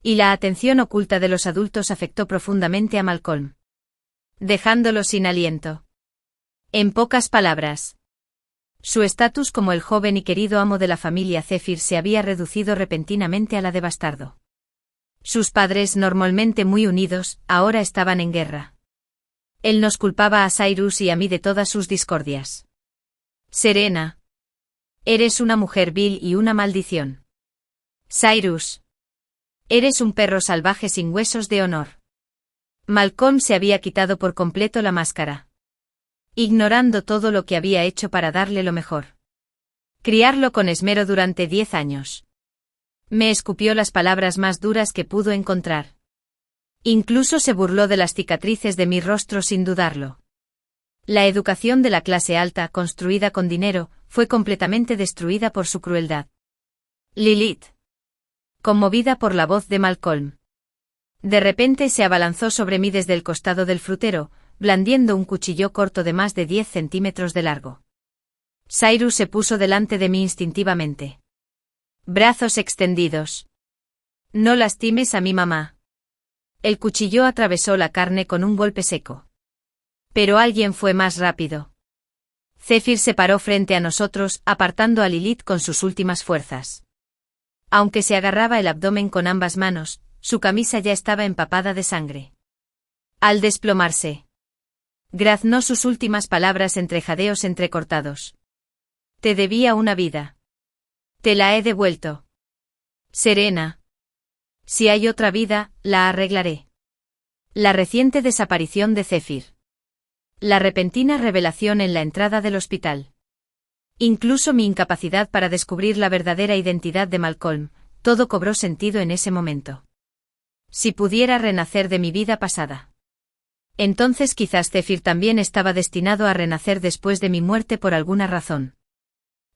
[SPEAKER 1] Y la atención oculta de los adultos afectó profundamente a Malcolm, dejándolo sin aliento. En pocas palabras, su estatus como el joven y querido amo de la familia Zephyr se había reducido repentinamente a la de bastardo. Sus padres, normalmente muy unidos, ahora estaban en guerra. Él nos culpaba a Cyrus y a mí de todas sus discordias. Serena. Eres una mujer vil y una maldición. Cyrus. Eres un perro salvaje sin huesos de honor. Malcolm se había quitado por completo la máscara. Ignorando todo lo que había hecho para darle lo mejor. Criarlo con esmero durante 10 años. Me escupió las palabras más duras que pudo encontrar. Incluso se burló de las cicatrices de mi rostro sin dudarlo. La educación de la clase alta, construida con dinero, fue completamente destruida por su crueldad. Lilith. Conmovida por la voz de Malcolm. De repente se abalanzó sobre mí desde el costado del frutero, blandiendo un cuchillo corto de más de 10 centímetros de largo. Cyrus se puso delante de mí instintivamente. Brazos extendidos. No lastimes a mi mamá. El cuchillo atravesó la carne con un golpe seco. Pero alguien fue más rápido. Zephyr se paró frente a nosotros, apartando a Lilith con sus últimas fuerzas. Aunque se agarraba el abdomen con ambas manos, su camisa ya estaba empapada de sangre. Al desplomarse, graznó sus últimas palabras entre jadeos entrecortados. Te debía una vida. Te la he devuelto. Serena. Si hay otra vida, la arreglaré. La reciente desaparición de Zephyr. La repentina revelación en la entrada del hospital. Incluso mi incapacidad para descubrir la verdadera identidad de Malcolm, todo cobró sentido en ese momento. Si pudiera renacer de mi vida pasada. Entonces quizás Zephyr también estaba destinado a renacer después de mi muerte por alguna razón.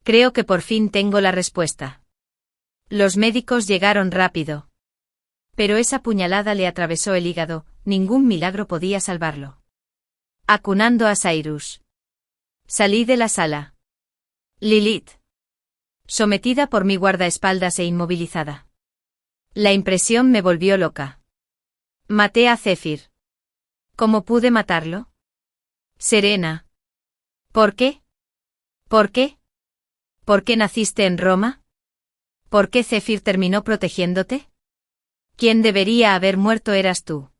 [SPEAKER 1] Creo que por fin tengo la respuesta. Los médicos llegaron rápido. Pero esa puñalada le atravesó el hígado, ningún milagro podía salvarlo. Acunando a Cyrus. Salí de la sala. Lilith. Sometida por mi guardaespaldas e inmovilizada. La impresión me volvió loca. Maté a Zephyr. ¿Cómo pude matarlo? Serena. ¿Por qué? ¿Por qué? ¿Por qué naciste en Roma? ¿Por qué Zephyr terminó protegiéndote? Quien debería haber muerto eras tú.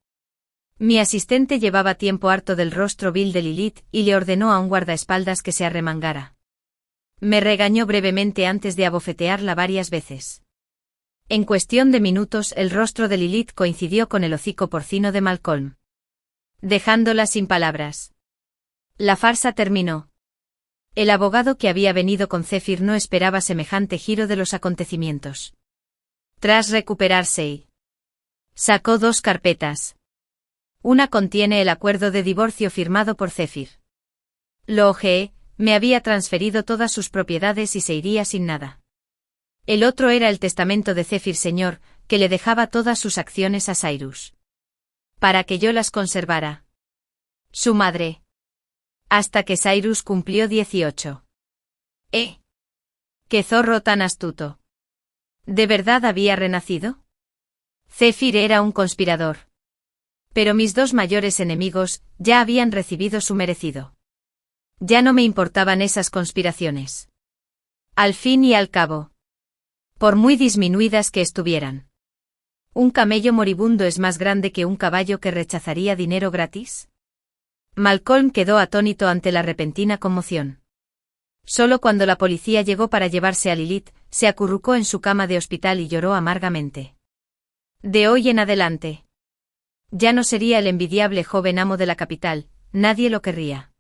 [SPEAKER 1] Mi asistente llevaba tiempo harto del rostro vil de Lilith y le ordenó a un guardaespaldas que se arremangara. Me regañó brevemente antes de abofetearla varias veces. En cuestión de minutos el rostro de Lilith coincidió con el hocico porcino de Malcolm. Dejándola sin palabras. La farsa terminó. El abogado que había venido con Zephyr no esperaba semejante giro de los acontecimientos. Tras recuperarse, sacó 2 carpetas. Una contiene el acuerdo de divorcio firmado por Zephyr. Lo hojeé, me había transferido todas sus propiedades y se iría sin nada. El otro era el testamento de Zephyr Señor, que le dejaba todas sus acciones a Cyrus. Para que yo las conservara. Su madre. Hasta que Cyrus cumplió 18. ¡Qué zorro tan astuto! ¿De verdad había renacido? Zephyr era un conspirador. Pero mis 2 mayores enemigos ya habían recibido su merecido. Ya no me importaban esas conspiraciones. Al fin y al cabo. Por muy disminuidas que estuvieran. ¿Un camello moribundo es más grande que un caballo que rechazaría dinero gratis? Malcolm quedó atónito ante la repentina conmoción. Solo cuando la policía llegó para llevarse a Lilith, se acurrucó en su cama de hospital y lloró amargamente. De hoy en adelante. Ya no sería el envidiable joven amo de la capital, nadie lo querría.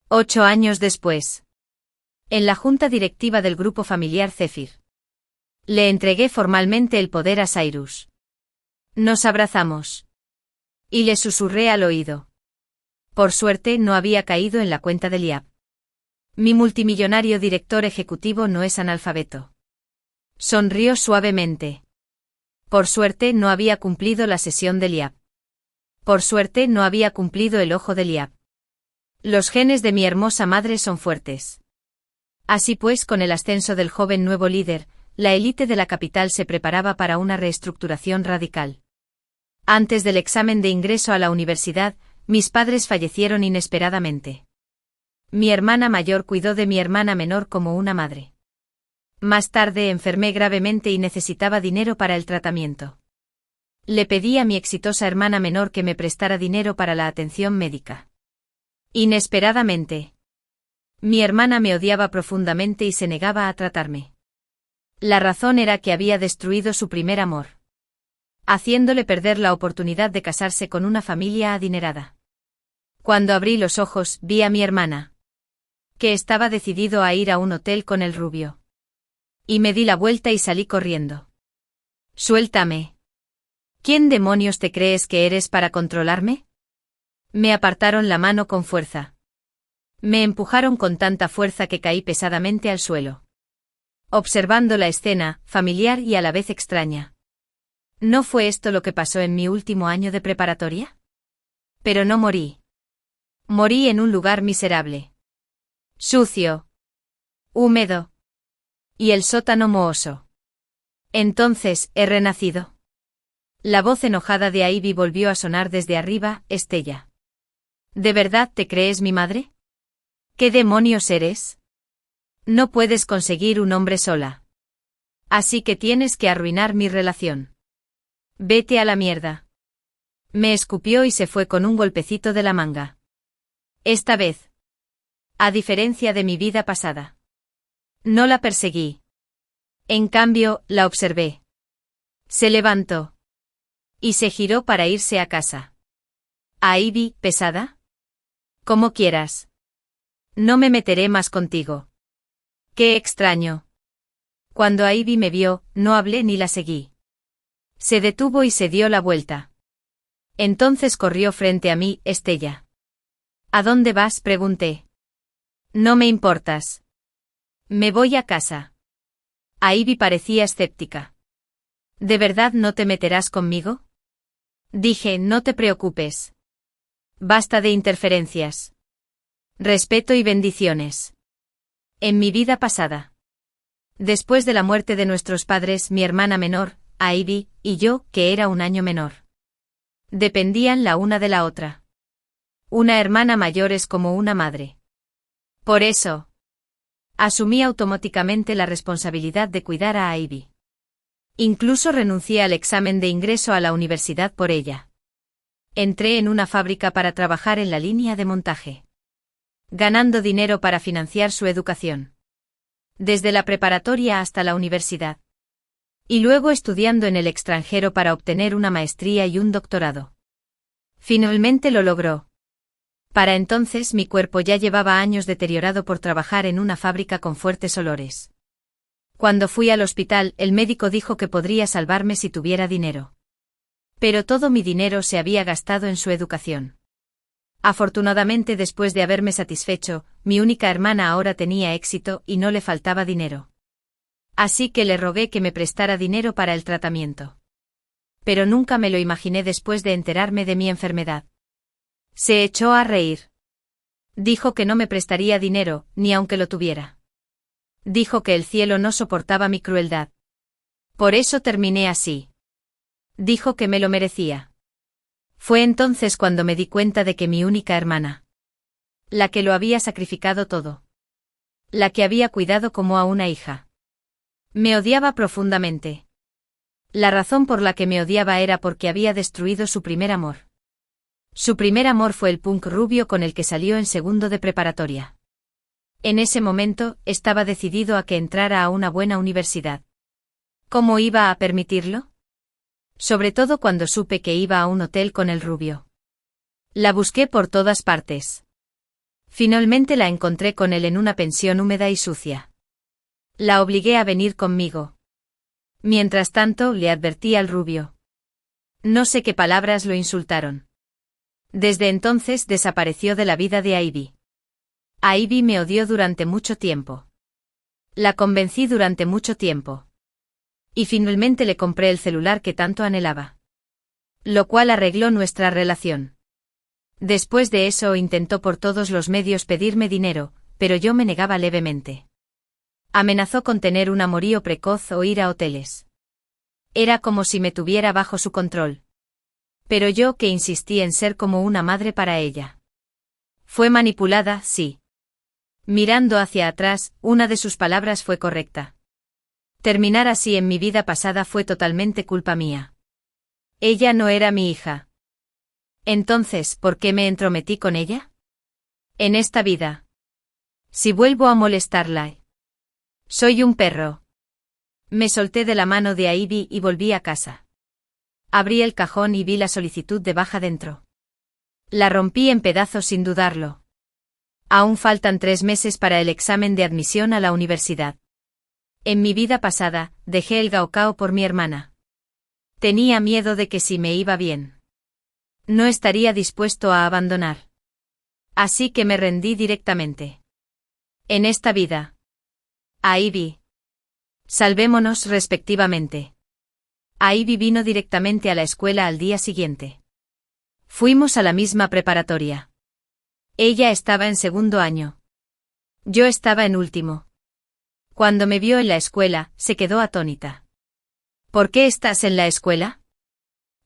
[SPEAKER 1] 8 años después. En la junta directiva del grupo familiar Zephyr. Le entregué formalmente el poder a Cyrus. Nos abrazamos. Y le susurré al oído. Por suerte no había caído en la cuenta de Liab. Mi multimillonario director ejecutivo no es analfabeto. Sonrió suavemente. Por suerte no había cumplido la sesión de Liab. Por suerte no había cumplido el ojo de Liab. Los genes de mi hermosa madre son fuertes. Así pues, con el ascenso del joven nuevo líder, la élite de la capital se preparaba para una reestructuración radical. Antes del examen de ingreso a la universidad, mis padres fallecieron inesperadamente. Mi hermana mayor cuidó de mi hermana menor como una madre. Más tarde enfermé gravemente y necesitaba dinero para el tratamiento. Le pedí a mi exitosa hermana menor que me prestara dinero para la atención médica. Inesperadamente. Mi hermana me odiaba profundamente y se negaba a tratarme. La razón era que había destruido su primer amor, haciéndole perder la oportunidad de casarse con una familia adinerada. Cuando abrí los ojos, vi a mi hermana, que estaba decidido a ir a un hotel con el rubio. Y me di la vuelta y salí corriendo. Suéltame. ¿Quién demonios te crees que eres para controlarme? Me apartaron la mano con fuerza. Me empujaron con tanta fuerza que caí pesadamente al suelo. Observando la escena, familiar y a la vez extraña. ¿No fue esto lo que pasó en mi último año de preparatoria? Pero no morí. Morí en un lugar miserable. Sucio. Húmedo. Y el sótano mohoso. Entonces, he renacido. La voz enojada de Ivy volvió a sonar desde arriba. Estella. ¿De verdad te crees mi madre? ¿Qué demonios eres? No puedes conseguir un hombre sola. Así que tienes que arruinar mi relación. Vete a la mierda. Me escupió y se fue con un golpecito de la manga. Esta vez. A diferencia de mi vida pasada. No la perseguí. En cambio, la observé. Se levantó. Y se giró para irse a casa. ¿A Ivy, pesada? Como quieras. No me meteré más contigo. Qué extraño. Cuando Ivy me vio, no hablé ni la seguí. Se detuvo y se dio la vuelta. Entonces corrió frente a mí. Estella. ¿A dónde vas? Pregunté. No me importas. Me voy a casa. Ivy parecía escéptica. ¿De verdad no te meterás conmigo? Dije, no te preocupes. Basta de interferencias. Respeto y bendiciones. En mi vida pasada. Después de la muerte de nuestros padres, mi hermana menor, Ivy, y yo, que era un año menor. Dependían la una de la otra. Una hermana mayor es como una madre. Por eso, asumí automáticamente la responsabilidad de cuidar a Ivy. Incluso renuncié al examen de ingreso a la universidad por ella. Entré en una fábrica para trabajar en la línea de montaje, ganando dinero para financiar su educación. Desde la preparatoria hasta la universidad. Y luego estudiando en el extranjero para obtener una maestría y un doctorado. Finalmente lo logró. Para entonces mi cuerpo ya llevaba años deteriorado por trabajar en una fábrica con fuertes olores. Cuando fui al hospital, el médico dijo que podría salvarme si tuviera dinero. Pero todo mi dinero se había gastado en su educación. Afortunadamente, después de haberme satisfecho, mi única hermana ahora tenía éxito y no le faltaba dinero. Así que le rogué que me prestara dinero para el tratamiento. Pero nunca me lo imaginé después de enterarme de mi enfermedad. Se echó a reír. Dijo que no me prestaría dinero, ni aunque lo tuviera. Dijo que el cielo no soportaba mi crueldad. Por eso terminé así. Dijo que me lo merecía. Fue entonces cuando me di cuenta de que mi única hermana, la que lo había sacrificado todo, la que había cuidado como a una hija, me odiaba profundamente. La razón por la que me odiaba era porque había destruido su primer amor. Su primer amor fue el punk rubio con el que salió en segundo de preparatoria. En ese momento, estaba decidido a que entrara a una buena universidad. ¿Cómo iba a permitirlo? Sobre todo cuando supe que iba a un hotel con el rubio. La busqué por todas partes. Finalmente la encontré con él en una pensión húmeda y sucia. La obligué a venir conmigo. Mientras tanto, le advertí al rubio. No sé qué palabras lo insultaron. Desde entonces desapareció de la vida de Ivy. Ivy me odió durante mucho tiempo. La convencí durante mucho tiempo. Y finalmente le compré el celular que tanto anhelaba. Lo cual arregló nuestra relación. Después de eso intentó por todos los medios pedirme dinero, pero yo me negaba levemente. Amenazó con tener un amorío precoz o ir a hoteles. Era como si me tuviera bajo su control. Pero yo que insistí en ser como una madre para ella. Fue manipulada, sí. Mirando hacia atrás, una de sus palabras fue correcta. Terminar así en mi vida pasada fue totalmente culpa mía. Ella no era mi hija. Entonces, ¿por qué me entrometí con ella? En esta vida. Si vuelvo a molestarla. Soy un perro. Me solté de la mano de Ivy y volví a casa. Abrí el cajón y vi la solicitud de baja dentro. La rompí en pedazos sin dudarlo. Aún faltan 3 meses para el examen de admisión a la universidad. En mi vida pasada, dejé el gaokao por mi hermana. Tenía miedo de que si me iba bien, no estaría dispuesto a abandonar. Así que me rendí directamente. En esta vida. Ivy. Salvémonos respectivamente. Ivy vino directamente a la escuela al día siguiente. Fuimos a la misma preparatoria. Ella estaba en 2.º año. Yo estaba en último. Cuando me vio en la escuela, se quedó atónita. ¿Por qué estás en la escuela?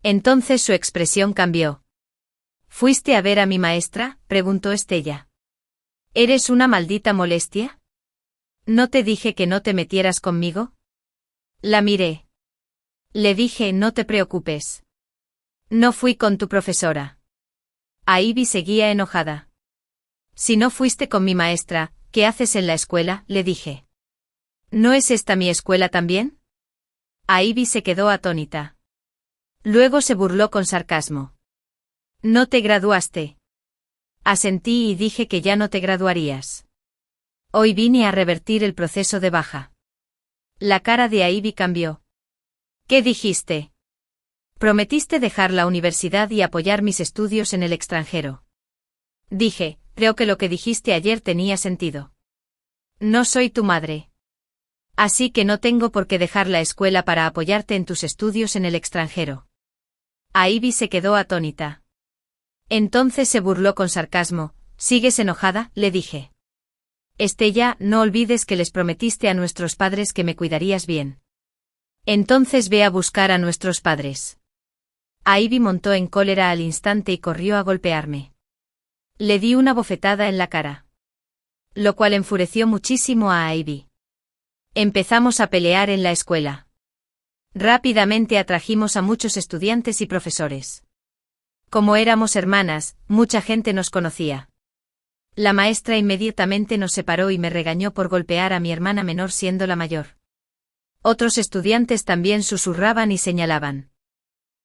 [SPEAKER 1] Entonces su expresión cambió. ¿Fuiste a ver a mi maestra?, preguntó Estella. ¿Eres una maldita molestia? ¿No te dije que no te metieras conmigo? La miré. Le dije, no te preocupes. No fui con tu profesora. Ivy seguía enojada. Si no fuiste con mi maestra, ¿qué haces en la escuela?, le dije. ¿No es esta mi escuela también? Ivy se quedó atónita. Luego se burló con sarcasmo. ¿No te graduaste? Asentí y dije que ya no te graduarías. Hoy vine a revertir el proceso de baja. La cara de Ivy cambió. ¿Qué dijiste? Prometiste dejar la universidad y apoyar mis estudios en el extranjero. Dije, creo que lo que dijiste ayer tenía sentido. No soy tu madre. Así que no tengo por qué dejar la escuela para apoyarte en tus estudios en el extranjero. Ivy se quedó atónita. Entonces se burló con sarcasmo. ¿Sigues enojada?, le dije. Estella, no olvides que les prometiste a nuestros padres que me cuidarías bien. Entonces ve a buscar a nuestros padres. Ivy montó en cólera al instante y corrió a golpearme. Le di una bofetada en la cara. Lo cual enfureció muchísimo a Ivy. Empezamos a pelear en la escuela. Rápidamente atrajimos a muchos estudiantes y profesores. Como éramos hermanas, mucha gente nos conocía. La maestra inmediatamente nos separó y me regañó por golpear a mi hermana menor siendo la mayor. Otros estudiantes también susurraban y señalaban.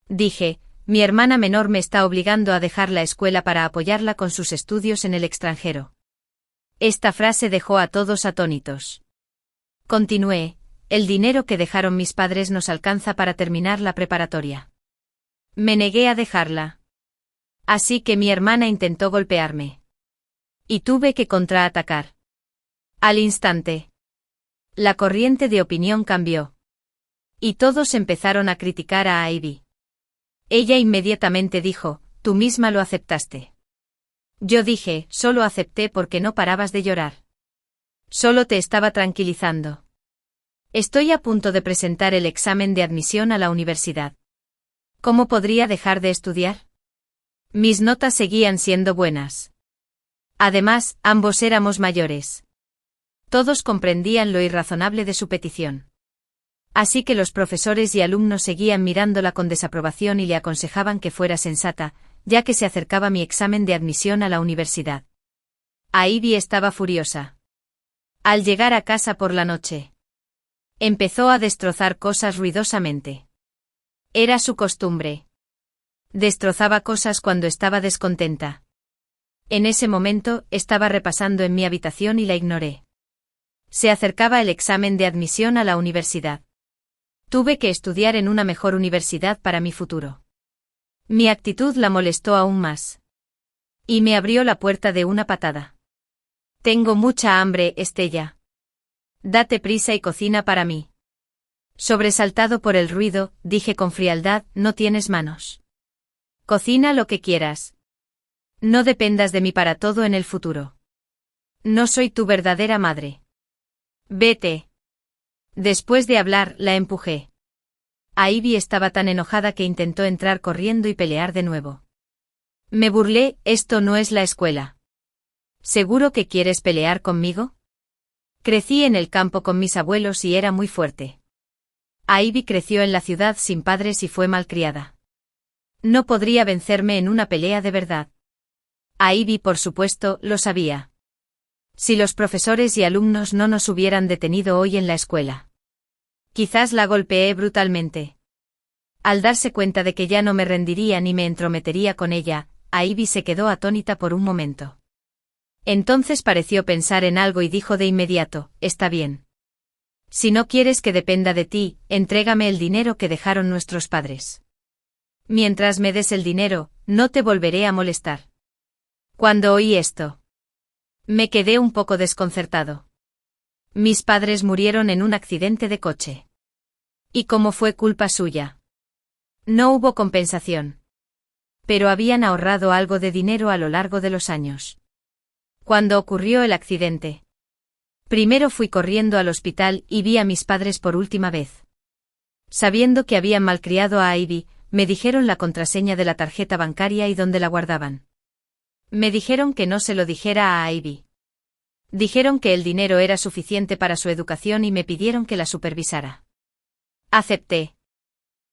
[SPEAKER 1] Dije, mi hermana menor me está obligando a dejar la escuela para apoyarla con sus estudios en el extranjero. Esta frase dejó a todos atónitos. Continué, el dinero que dejaron mis padres nos alcanza para terminar la preparatoria. Me negué a dejarla. Así que mi hermana intentó golpearme. Y tuve que contraatacar. Al instante. La corriente de opinión cambió. Y todos empezaron a criticar a Ivy. Ella inmediatamente dijo, tú misma lo aceptaste. Yo dije, solo acepté porque no parabas de llorar. Solo te estaba tranquilizando. Estoy a punto de presentar el examen de admisión a la universidad. ¿Cómo podría dejar de estudiar? Mis notas seguían siendo buenas. Además, ambos éramos mayores. Todos comprendían lo irrazonable de su petición. Así que los profesores y alumnos seguían mirándola con desaprobación y le aconsejaban que fuera sensata, ya que se acercaba mi examen de admisión a la universidad. Ivy estaba furiosa. Al llegar a casa por la noche, empezó a destrozar cosas ruidosamente. Era su costumbre. Destrozaba cosas cuando estaba descontenta. En ese momento, estaba repasando en mi habitación y la ignoré. Se acercaba el examen de admisión a la universidad. Tuve que estudiar en una mejor universidad para mi futuro. Mi actitud la molestó aún más. Y me abrió la puerta de una patada. Tengo mucha hambre, Estella. Date prisa y cocina para mí. Sobresaltado por el ruido, dije con frialdad, no tienes manos. Cocina lo que quieras. No dependas de mí para todo en el futuro. No soy tu verdadera madre. Vete. Después de hablar, la empujé. Ivy estaba tan enojada que intentó entrar corriendo y pelear de nuevo. Me burlé, esto no es la escuela. ¿Seguro que quieres pelear conmigo? Crecí en el campo con mis abuelos y era muy fuerte. Ivy creció en la ciudad sin padres y fue malcriada. No podría vencerme en una pelea de verdad. Ivy, por supuesto, lo sabía. Si los profesores y alumnos no nos hubieran detenido hoy en la escuela. Quizás la golpeé brutalmente. Al darse cuenta de que ya no me rendiría ni me entrometería con ella, Ivy se quedó atónita por un momento. Entonces pareció pensar en algo y dijo de inmediato: «Está bien. Si no quieres que dependa de ti, entrégame el dinero que dejaron nuestros padres. Mientras me des el dinero, no te volveré a molestar». Cuando oí esto, me quedé un poco desconcertado. Mis padres murieron en un accidente de coche. ¿Y cómo fue culpa suya? No hubo compensación. Pero habían ahorrado algo de dinero a lo largo de los años. Cuando ocurrió el accidente, primero fui corriendo al hospital y vi a mis padres por última vez. Sabiendo que habían malcriado a Ivy, me dijeron la contraseña de la tarjeta bancaria y dónde la guardaban. Me dijeron que no se lo dijera a Ivy. Dijeron que el dinero era suficiente para su educación y me pidieron que la supervisara. Acepté.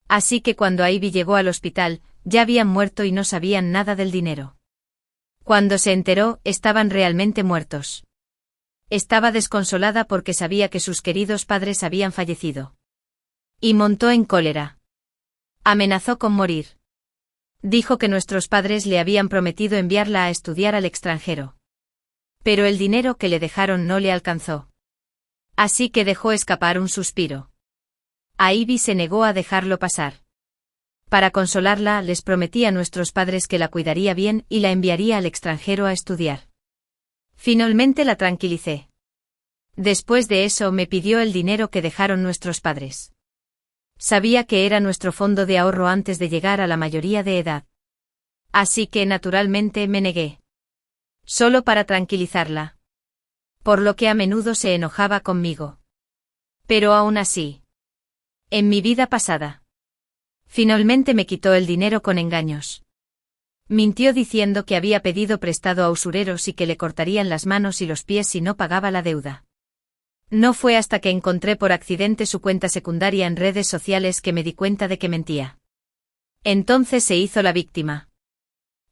[SPEAKER 1] Así que cuando Ivy llegó al hospital, ya habían muerto y no sabían nada del dinero. Cuando se enteró, estaban realmente muertos. Estaba desconsolada porque sabía que sus queridos padres habían fallecido. Y montó en cólera. Amenazó con morir. Dijo que nuestros padres le habían prometido enviarla a estudiar al extranjero. Pero el dinero que le dejaron no le alcanzó. Así que dejó escapar un suspiro. Ivy se negó a dejarlo pasar. Para consolarla, les prometí a nuestros padres que la cuidaría bien y la enviaría al extranjero a estudiar. Finalmente la tranquilicé. Después de eso me pidió el dinero que dejaron nuestros padres. Sabía que era nuestro fondo de ahorro antes de llegar a la mayoría de edad. Así que naturalmente me negué. Solo para tranquilizarla. Por lo que a menudo se enojaba conmigo. Pero aún así. En mi vida pasada. Finalmente me quitó el dinero con engaños. Mintió diciendo que había pedido prestado a usureros y que le cortarían las manos y los pies si no pagaba la deuda. No fue hasta que encontré por accidente su cuenta secundaria en redes sociales que me di cuenta de que mentía. Entonces se hizo la víctima.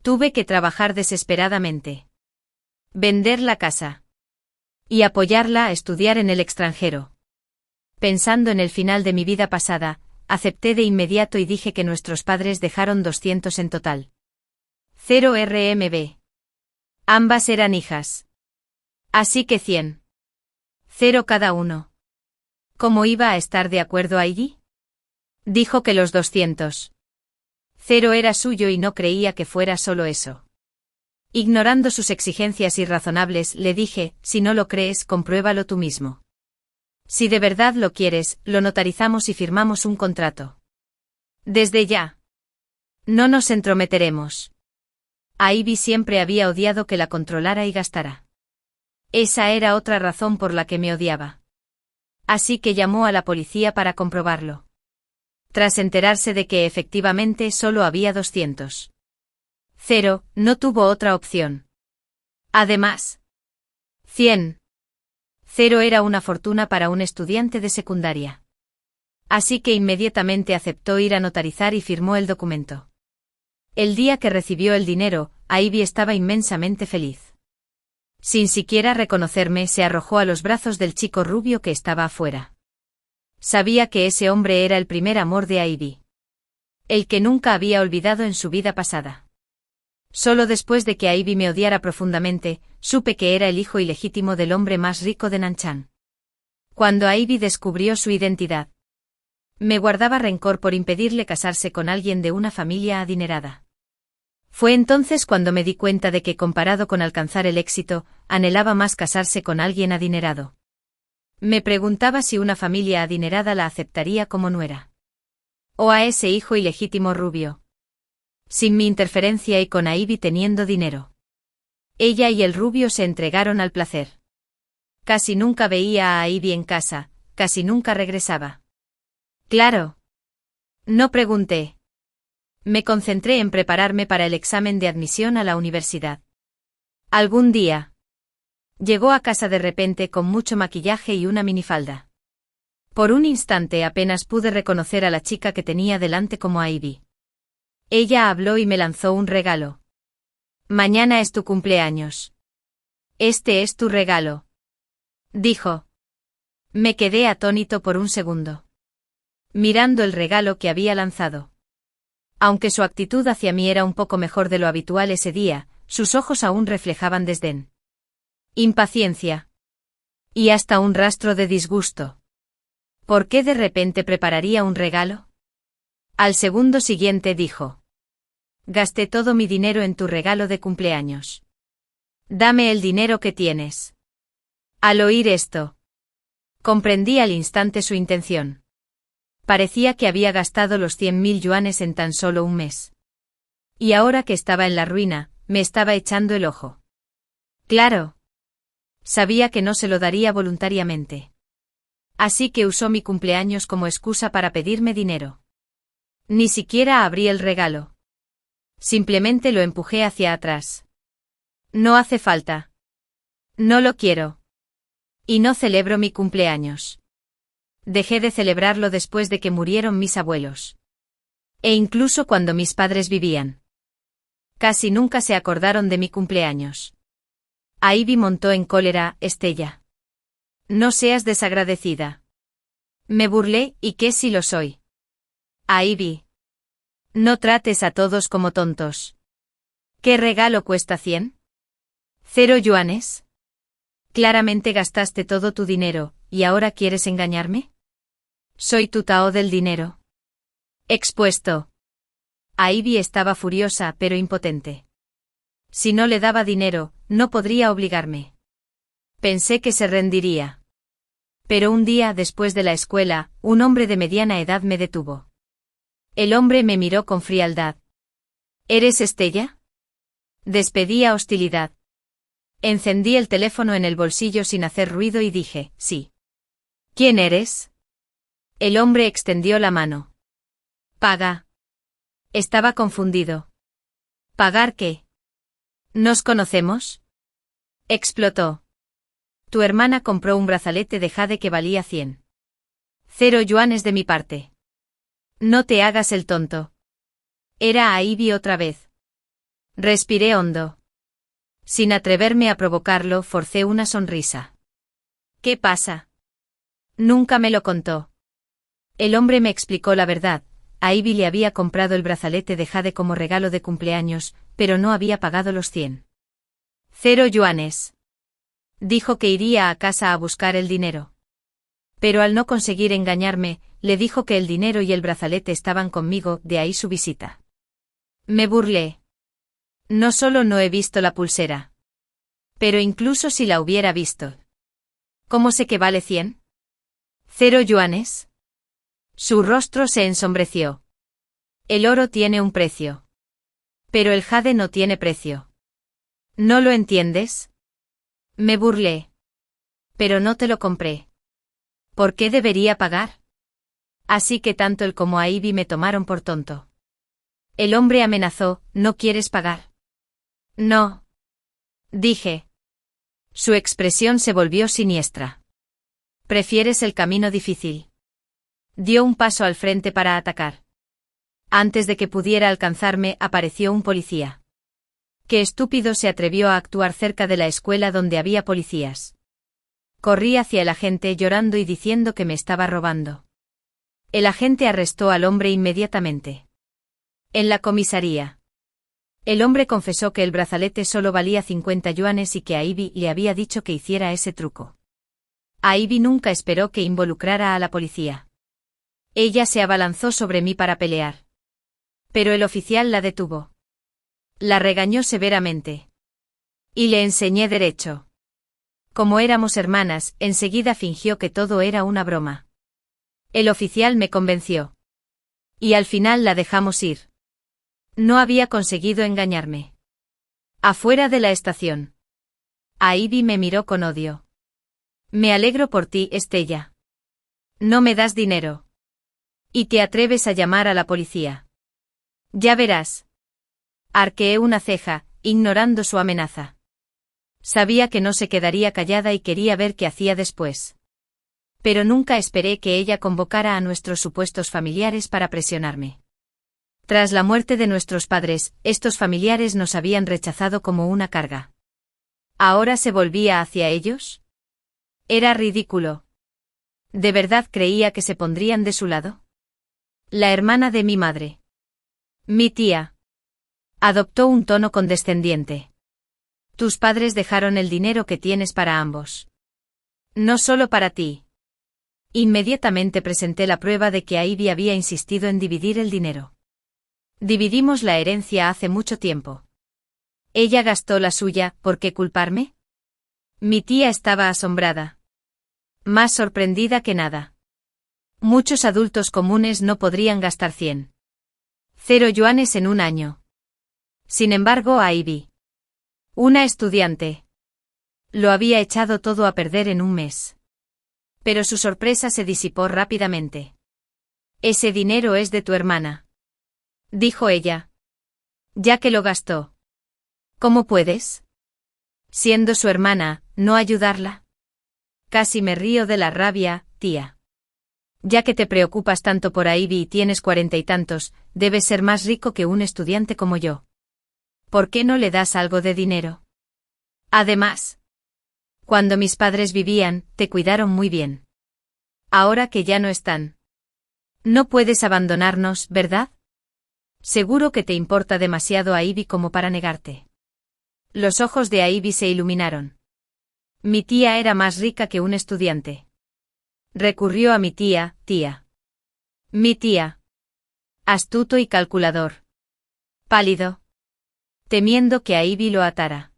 [SPEAKER 1] Tuve que trabajar desesperadamente. Vender la casa. Y apoyarla a estudiar en el extranjero. Pensando en el final de mi vida pasada, acepté de inmediato y dije que nuestros padres dejaron 200 en total. 0 RMB. Ambas eran hijas. Así que 100. 0 cada uno. ¿Cómo iba a estar de acuerdo allí? Dijo que los 200. 0 era suyo y no creía que fuera solo eso. Ignorando sus exigencias irrazonables, le dije: si no lo crees, compruébalo tú mismo. Si de verdad lo quieres, lo notarizamos y firmamos un contrato. Desde ya. No nos entrometeremos. Ivy siempre había odiado que la controlara y gastara. Esa era otra razón por la que me odiaba. Así que llamó a la policía para comprobarlo. Tras enterarse de que efectivamente solo había 200. 0, no tuvo otra opción. Además, 100. 0 era una fortuna para un estudiante de secundaria. Así que inmediatamente aceptó ir a notarizar y firmó el documento. El día que recibió el dinero, Ivy estaba inmensamente feliz. Sin siquiera reconocerme, se arrojó a los brazos del chico rubio que estaba afuera. Sabía que ese hombre era el primer amor de Ivy. El que nunca había olvidado en su vida pasada. Solo después de que Ivy me odiara profundamente, supe que era el hijo ilegítimo del hombre más rico de Nanshan. Cuando Ivy descubrió su identidad, me guardaba rencor por impedirle casarse con alguien de una familia adinerada. Fue entonces cuando me di cuenta de que, comparado con alcanzar el éxito, anhelaba más casarse con alguien adinerado. Me preguntaba si una familia adinerada la aceptaría como nuera. O a ese hijo ilegítimo rubio. Sin mi interferencia y con Ivy teniendo dinero. Ella y el rubio se entregaron al placer. Casi nunca veía a Ivy en casa, casi nunca regresaba. Claro. No pregunté. Me concentré en prepararme para el examen de admisión a la universidad. Algún día. Llegó a casa de repente con mucho maquillaje y una minifalda. Por un instante apenas pude reconocer a la chica que tenía delante como a Ivy. Ella habló y me lanzó un regalo. Mañana es tu cumpleaños. Este es tu regalo. Dijo. Me quedé atónito por un segundo, mirando el regalo que había lanzado. Aunque su actitud hacia mí era un poco mejor de lo habitual ese día, sus ojos aún reflejaban desdén, impaciencia y hasta un rastro de disgusto. ¿Por qué de repente prepararía un regalo? Al segundo siguiente dijo. Gasté todo mi dinero en tu regalo de cumpleaños. Dame el dinero que tienes. Al oír esto, comprendí al instante su intención. Parecía que había gastado los 100.000 yuanes en tan solo un mes. Y ahora que estaba en la ruina, me estaba echando el ojo. Claro. Sabía que no se lo daría voluntariamente. Así que usó mi cumpleaños como excusa para pedirme dinero. Ni siquiera abrí el regalo. Simplemente lo empujé hacia atrás. No hace falta. No lo quiero. Y no celebro mi cumpleaños. Dejé de celebrarlo después de que murieron mis abuelos. E incluso cuando mis padres vivían. Casi nunca se acordaron de mi cumpleaños. Ivy montó en cólera, Estella. No seas desagradecida. Me burlé, ¿y qué si lo soy? Ivy. No trates a todos como tontos. ¿Qué regalo cuesta 100? ¿0 yuanes? Claramente gastaste todo tu dinero, ¿y ahora quieres engañarme? Soy tu Tao del dinero. Expuesto. Ivy estaba furiosa pero impotente. Si no le daba dinero, no podría obligarme. Pensé que se rendiría. Pero un día después de la escuela, un hombre de mediana edad me detuvo. El hombre me miró con frialdad. ¿Eres Estella? Despedí a hostilidad. Encendí el teléfono en el bolsillo sin hacer ruido y dije, sí. ¿Quién eres? El hombre extendió la mano. Paga. Estaba confundido. ¿Pagar qué? ¿Nos conocemos? Explotó. Tu hermana compró un brazalete de jade que valía 100. 0 yuanes de mi parte. No te hagas el tonto. Era Ivy otra vez. Respiré hondo. Sin atreverme a provocarlo, forcé una sonrisa. ¿Qué pasa? Nunca me lo contó. El hombre me explicó la verdad. A Ivy le había comprado el brazalete de jade como regalo de cumpleaños, pero no había pagado los 100. 0 yuanes. Dijo que iría a casa a buscar el dinero. Pero al no conseguir engañarme, le dijo que el dinero y el brazalete estaban conmigo, de ahí su visita. Me burlé. No solo no he visto la pulsera. Pero incluso si la hubiera visto. ¿Cómo sé que vale 100? 0 yuanes. Su rostro se ensombreció. El oro tiene un precio. Pero el jade no tiene precio. ¿No lo entiendes? Me burlé. Pero no te lo compré. ¿Por qué debería pagar? Así que tanto él como Ivy me tomaron por tonto. El hombre amenazó, ¿no quieres pagar? No. Dije. Su expresión se volvió siniestra. ¿Prefieres el camino difícil? Dio un paso al frente para atacar. Antes de que pudiera alcanzarme, apareció un policía. Qué estúpido se atrevió a actuar cerca de la escuela donde había policías. Corrí hacia el agente llorando y diciendo que me estaba robando. El agente arrestó al hombre inmediatamente. En la comisaría. El hombre confesó que el brazalete solo valía 50 yuanes y que a Ivy le había dicho que hiciera ese truco. Ivy nunca esperó que involucrara a la policía. Ella se abalanzó sobre mí para pelear. Pero el oficial la detuvo. La regañó severamente. Y le enseñé derecho. Como éramos hermanas, enseguida fingió que todo era una broma. El oficial me convenció. Y al final la dejamos ir. No había conseguido engañarme. Afuera de la estación. Ivy me miró con odio. Me alegro por ti, Estella. No me das dinero. Y te atreves a llamar a la policía. Ya verás. Arqueé una ceja, ignorando su amenaza. Sabía que no se quedaría callada y quería ver qué hacía después. Pero nunca esperé que ella convocara a nuestros supuestos familiares para presionarme. Tras la muerte de nuestros padres, estos familiares nos habían rechazado como una carga. ¿Ahora se volvía hacia ellos? Era ridículo. ¿De verdad creía que se pondrían de su lado? La hermana de mi madre. Mi tía. Adoptó un tono condescendiente. Tus padres dejaron el dinero que tienes para ambos. No solo para ti. Inmediatamente presenté la prueba de que Ivy había insistido en dividir el dinero. Dividimos la herencia hace mucho tiempo. Ella gastó la suya, ¿por qué culparme? Mi tía estaba asombrada. Más sorprendida que nada. Muchos adultos comunes no podrían gastar 0 yuanes en un año. Sin embargo, Ivy, una estudiante, lo había echado todo a perder en un mes. Pero su sorpresa se disipó rápidamente. Ese dinero es de tu hermana, dijo ella. Ya que lo gastó. ¿Cómo puedes? Siendo su hermana, ¿no ayudarla? Casi me río de la rabia, tía. Ya que te preocupas tanto por Ivy y tienes 40 y tantos, debes ser más rico que un estudiante como yo. ¿Por qué no le das algo de dinero? Además, cuando mis padres vivían, te cuidaron muy bien. Ahora que ya no están. No puedes abandonarnos, ¿verdad? Seguro que te importa demasiado a Ivy como para negarte. Los ojos de Ivy se iluminaron. Mi tía era más rica que un estudiante. Recurrió a mi tía. Mi tía. Astuto y calculador. Pálido. Temiendo que a Ivy lo atara.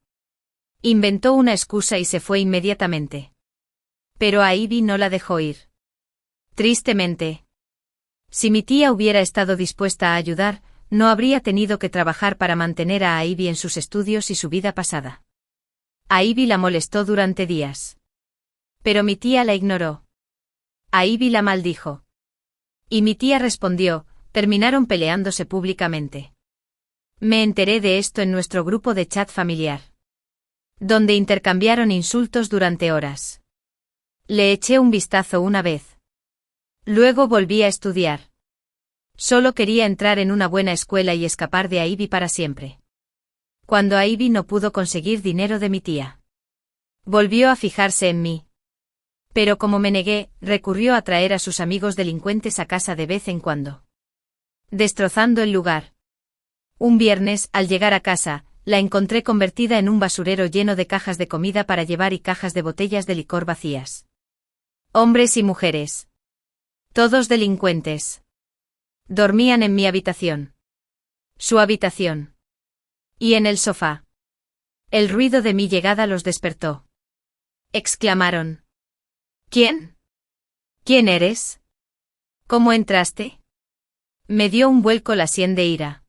[SPEAKER 1] Inventó una excusa y se fue inmediatamente. Pero a Ivy no la dejó ir. Tristemente. Si mi tía hubiera estado dispuesta a ayudar, no habría tenido que trabajar para mantener a Ivy en sus estudios y su vida pasada. A Ivy la molestó durante días. Pero mi tía la ignoró. A Ivy la maldijo. Y mi tía respondió, terminaron peleándose públicamente. Me enteré de esto en nuestro grupo de chat familiar, donde intercambiaron insultos durante horas. Le eché un vistazo una vez. Luego volví a estudiar. Solo quería entrar en una buena escuela y escapar de Ivy para siempre. Cuando Ivy no pudo conseguir dinero de mi tía, volvió a fijarse en mí. Pero como me negué, recurrió a traer a sus amigos delincuentes a casa de vez en cuando, destrozando el lugar. Un viernes, al llegar a casa, la encontré convertida en un basurero lleno de cajas de comida para llevar y cajas de botellas de licor vacías. Hombres y mujeres. Todos delincuentes. Dormían en mi habitación. Su habitación. Y en el sofá. El ruido de mi llegada los despertó. Exclamaron. ¿Quién? ¿Quién eres? ¿Cómo entraste? Me dio un vuelco la sien de ira.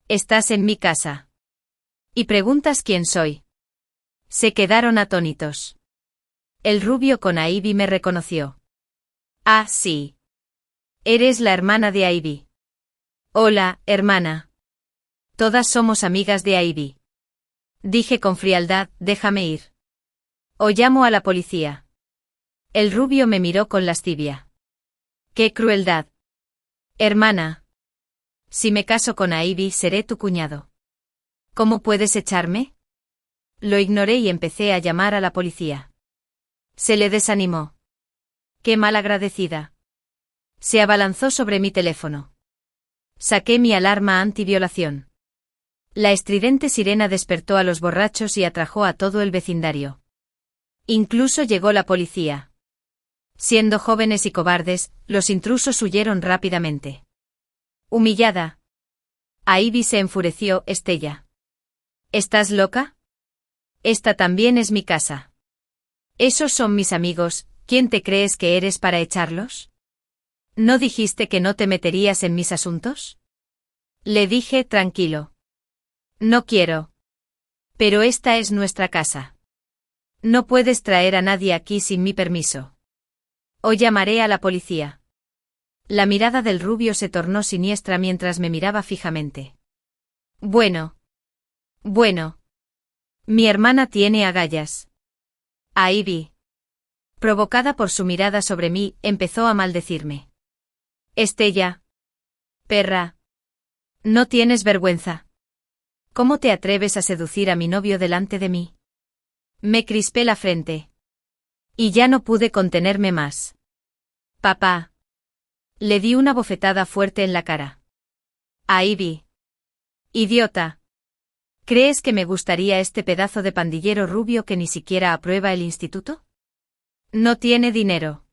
[SPEAKER 1] Estás en mi casa. Y preguntas quién soy. Se quedaron atónitos. El rubio con Ivy me reconoció. Ah, sí. Eres la hermana de Ivy. Hola, hermana. Todas somos amigas de Ivy. Dije con frialdad, déjame ir. O llamo a la policía. El rubio me miró con lascivia. ¡Qué crueldad! Hermana. Si me caso con Ivy seré tu cuñado. ¿Cómo puedes echarme? Lo ignoré y empecé a llamar a la policía. Se le desanimó. ¡Qué malagradecida! Se abalanzó sobre mi teléfono. Saqué mi alarma antiviolación. La estridente sirena despertó a los borrachos y atrajo a todo el vecindario. Incluso llegó la policía. Siendo jóvenes y cobardes, los intrusos huyeron rápidamente. Humillada. Ivy se enfureció, Estella. ¿Estás loca? Esta también es mi casa. Esos son mis amigos, ¿quién te crees que eres para echarlos? ¿No dijiste que no te meterías en mis asuntos? Le dije tranquilo. No quiero. Pero esta es nuestra casa. No puedes traer a nadie aquí sin mi permiso. O llamaré a la policía. La mirada del rubio se tornó siniestra mientras me miraba fijamente. Bueno. Mi hermana tiene agallas. Ivy, provocada por su mirada sobre mí, empezó a maldecirme. Estella. Perra. No tienes vergüenza. ¿Cómo te atreves a seducir a mi novio delante de mí? Me crispé la frente. Y ya no pude contenerme más. Papá. Le di una bofetada fuerte en la cara. A Ivy. Idiota. ¿Crees que me gustaría este pedazo de pandillero rubio que ni siquiera aprueba el instituto? No tiene dinero.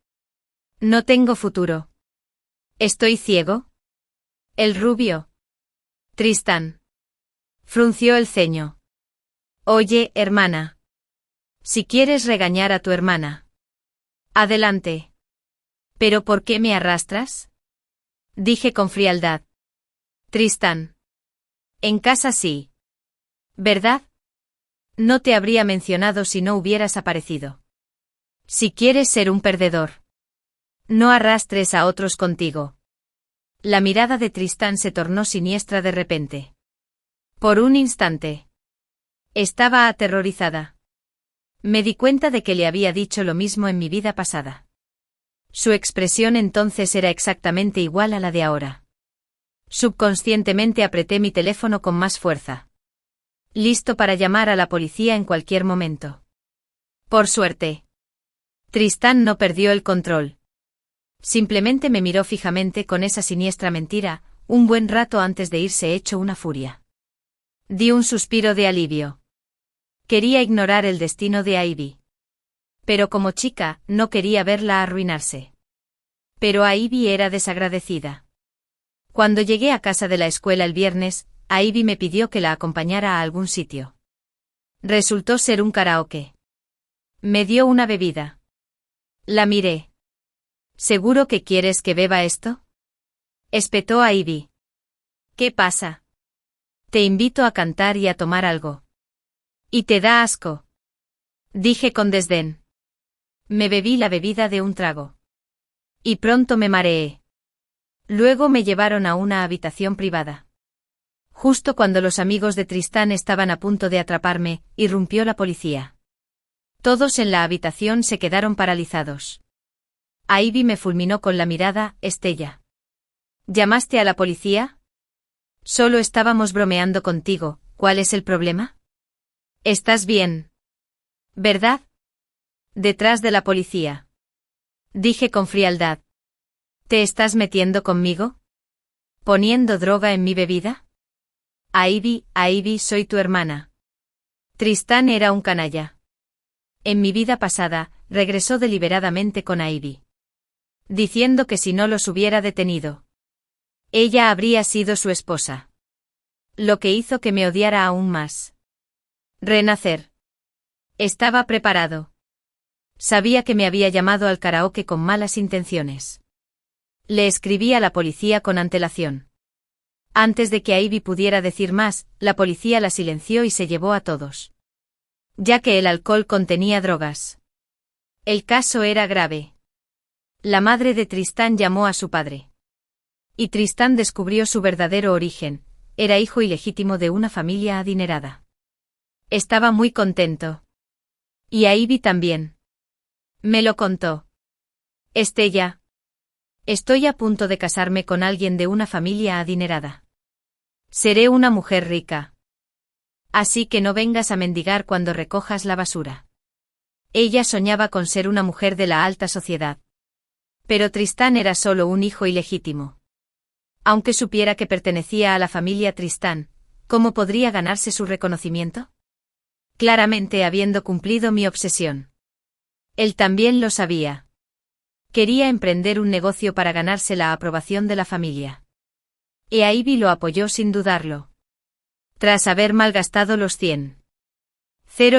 [SPEAKER 1] No tengo futuro. ¿Estoy ciego? El rubio. Tristán. Frunció el ceño. Oye, hermana. Si quieres regañar a tu hermana. Adelante. ¿Pero por qué me arrastras? Dije con frialdad. Tristán. En casa sí. ¿Verdad? No te habría mencionado si no hubieras aparecido. Si quieres ser un perdedor. No arrastres a otros contigo. La mirada de Tristán se tornó siniestra de repente. Por un instante. Estaba aterrorizada. Me di cuenta de que le había dicho lo mismo en mi vida pasada. Su expresión entonces era exactamente igual a la de ahora. Subconscientemente apreté mi teléfono con más fuerza. Listo para llamar a la policía en cualquier momento. Por suerte. Tristán no perdió el control. Simplemente me miró fijamente con esa siniestra mentira, un buen rato antes de irse hecho una furia. Di un suspiro de alivio. Quería ignorar el destino de Ivy. Pero como chica, no quería verla arruinarse. Pero Ivy era desagradecida. Cuando llegué a casa de la escuela el viernes, Ivy me pidió que la acompañara a algún sitio. Resultó ser un karaoke. Me dio una bebida. La miré. ¿Seguro que quieres que beba esto? Espetó Ivy. ¿Qué pasa? Te invito a cantar y a tomar algo. ¿Y te da asco? Dije con desdén. Me bebí la bebida de un trago. Y pronto me mareé. Luego me llevaron a una habitación privada. Justo cuando los amigos de Tristán estaban a punto de atraparme, irrumpió la policía. Todos en la habitación se quedaron paralizados. Ivy me fulminó con la mirada, Estella. ¿Llamaste a la policía? Solo estábamos bromeando contigo, ¿cuál es el problema? ¿Estás bien? ¿Verdad? Detrás de la policía. Dije con frialdad. ¿Te estás metiendo conmigo? ¿Poniendo droga en mi bebida? Ivy, soy tu hermana. Tristán era un canalla. En mi vida pasada, regresó deliberadamente con Ivy. Diciendo que si no los hubiera detenido, ella habría sido su esposa. Lo que hizo que me odiara aún más. Renacer. Estaba preparado. Sabía que me había llamado al karaoke con malas intenciones. Le escribí a la policía con antelación. Antes de que Ivy pudiera decir más, la policía la silenció y se llevó a todos. Ya que el alcohol contenía drogas. El caso era grave. La madre de Tristán llamó a su padre. Y Tristán descubrió su verdadero origen, era hijo ilegítimo de una familia adinerada. Estaba muy contento. Y a Ivy también. Me lo contó. Estella. Estoy a punto de casarme con alguien de una familia adinerada. Seré una mujer rica. Así que no vengas a mendigar cuando recojas la basura. Ella soñaba con ser una mujer de la alta sociedad. Pero Tristán era solo un hijo ilegítimo. Aunque supiera que pertenecía a la familia Tristán, ¿cómo podría ganarse su reconocimiento? Claramente habiendo cumplido mi obsesión. Él también lo sabía. Quería emprender un negocio para ganarse la aprobación de la familia. Y Ivy lo apoyó sin dudarlo. Tras haber malgastado los 100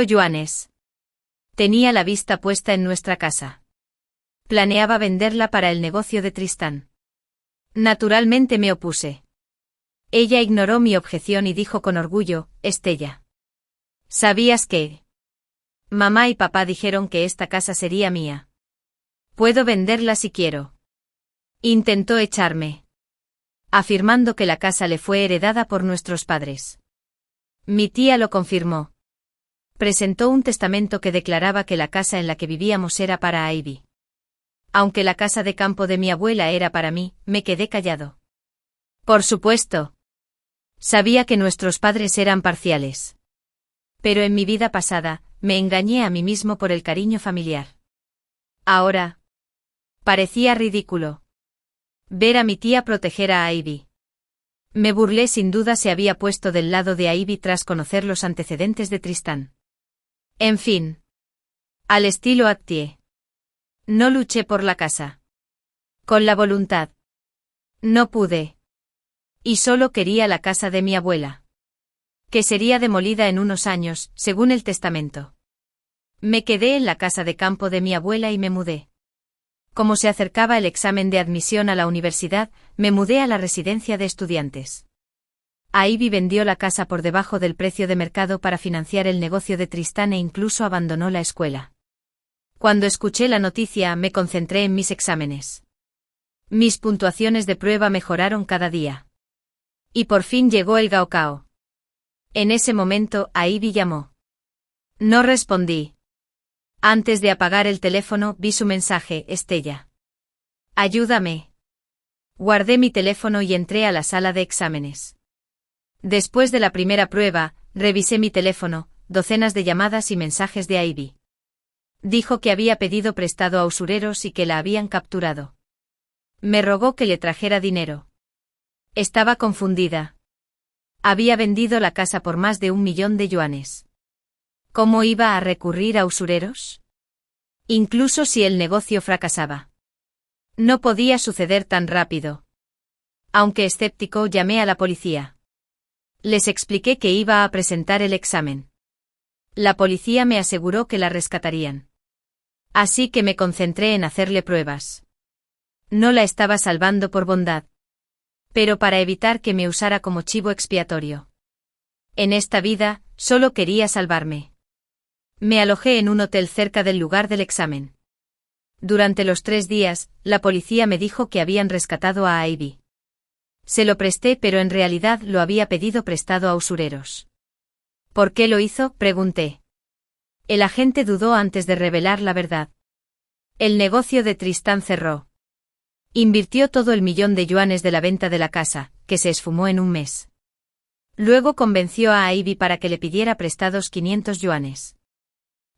[SPEAKER 1] yuanes. Tenía la vista puesta en nuestra casa. Planeaba venderla para el negocio de Tristán. Naturalmente me opuse. Ella ignoró mi objeción y dijo con orgullo, Estella. ¿Sabías qué? Mamá y papá dijeron que esta casa sería mía. Puedo venderla si quiero. Intentó echarme. Afirmando que la casa le fue heredada por nuestros padres. Mi tía lo confirmó. Presentó un testamento que declaraba que la casa en la que vivíamos era para Ivy. Aunque la casa de campo de mi abuela era para mí, me quedé callado. Por supuesto. Sabía que nuestros padres eran parciales. Pero en mi vida pasada, me engañé a mí mismo por el cariño familiar. Ahora. Parecía ridículo. Ver a mi tía proteger a Ivy. Me burlé, sin duda se había puesto del lado de Ivy tras conocer los antecedentes de Tristán. En fin. Al estilo Actie. No luché por la casa. Con la voluntad. No pude. Y solo quería la casa de mi abuela. Que sería demolida en unos años, según el testamento. Me quedé en la casa de campo de mi abuela y me mudé. Como se acercaba el examen de admisión a la universidad, me mudé a la residencia de estudiantes. Ivy vendió la casa por debajo del precio de mercado para financiar el negocio de Tristán e incluso abandonó la escuela. Cuando escuché la noticia, me concentré en mis exámenes. Mis puntuaciones de prueba mejoraron cada día. Y por fin llegó el gaokao. En ese momento, Ivy llamó. No respondí. Antes de apagar el teléfono, vi su mensaje: Estella. Ayúdame. Guardé mi teléfono y entré a la sala de exámenes. Después de la primera prueba, revisé mi teléfono, docenas de llamadas y mensajes de Ivy. Dijo que había pedido prestado a usureros y que la habían capturado. Me rogó que le trajera dinero. Estaba confundida. Había vendido la casa por más de 1.000.000 de yuanes. ¿Cómo iba a recurrir a usureros? Incluso si el negocio fracasaba. No podía suceder tan rápido. Aunque escéptico, llamé a la policía. Les expliqué que iba a presentar el examen. La policía me aseguró que la rescatarían. Así que me concentré en hacerle pruebas. No la estaba salvando por bondad. Pero para evitar que me usara como chivo expiatorio. En esta vida, solo quería salvarme. Me alojé en un hotel cerca del lugar del examen. Durante los 3 días, la policía me dijo que habían rescatado a Ivy. Se lo presté, pero en realidad lo había pedido prestado a usureros. ¿Por qué lo hizo?, pregunté. El agente dudó antes de revelar la verdad. El negocio de Tristán cerró. Invirtió todo el 1.000.000 de yuanes de la venta de la casa, que se esfumó en un mes. Luego convenció a Ivy para que le pidiera prestados 500 yuanes.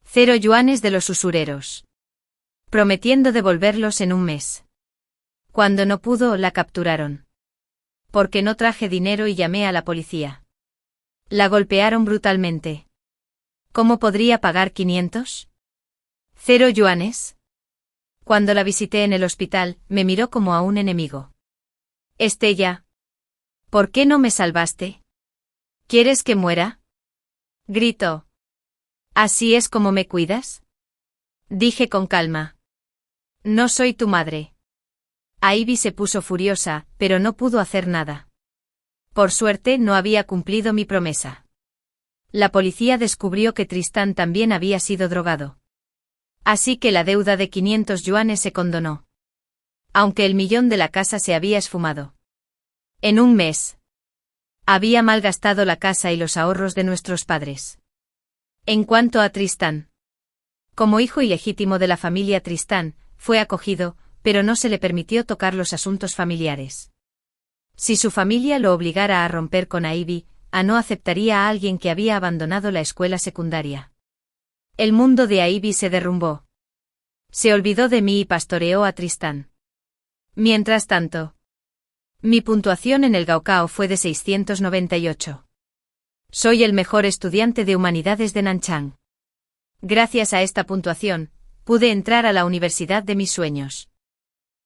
[SPEAKER 1] 0 yuanes de los usureros. Prometiendo devolverlos en un mes. Cuando no pudo, la capturaron. Porque no traje dinero y llamé a la policía. La golpearon brutalmente. ¿Cómo podría pagar 500? 0 yuanes. Cuando la visité en el hospital, me miró como a un enemigo. Estella. ¿Por qué no me salvaste? ¿Quieres que muera? Gritó. ¿Así es como me cuidas? Dije con calma. No soy tu madre. Ivy se puso furiosa, pero no pudo hacer nada. Por suerte no había cumplido mi promesa. La policía descubrió que Tristán también había sido drogado. Así que la deuda de 500 yuanes se condonó. Aunque el 1.000.000 de la casa se había esfumado. En un mes. Había malgastado la casa y los ahorros de nuestros padres. En cuanto a Tristán. Como hijo ilegítimo de la familia Tristán, fue acogido, pero no se le permitió tocar los asuntos familiares. Si su familia lo obligara a romper con Ivy, no aceptaría a alguien que había abandonado la escuela secundaria. El mundo de Ivy se derrumbó. Se olvidó de mí y pastoreó a Tristán. Mientras tanto, mi puntuación en el gaokao fue de 698. Soy el mejor estudiante de humanidades de Nanchang. Gracias a esta puntuación, pude entrar a la universidad de mis sueños.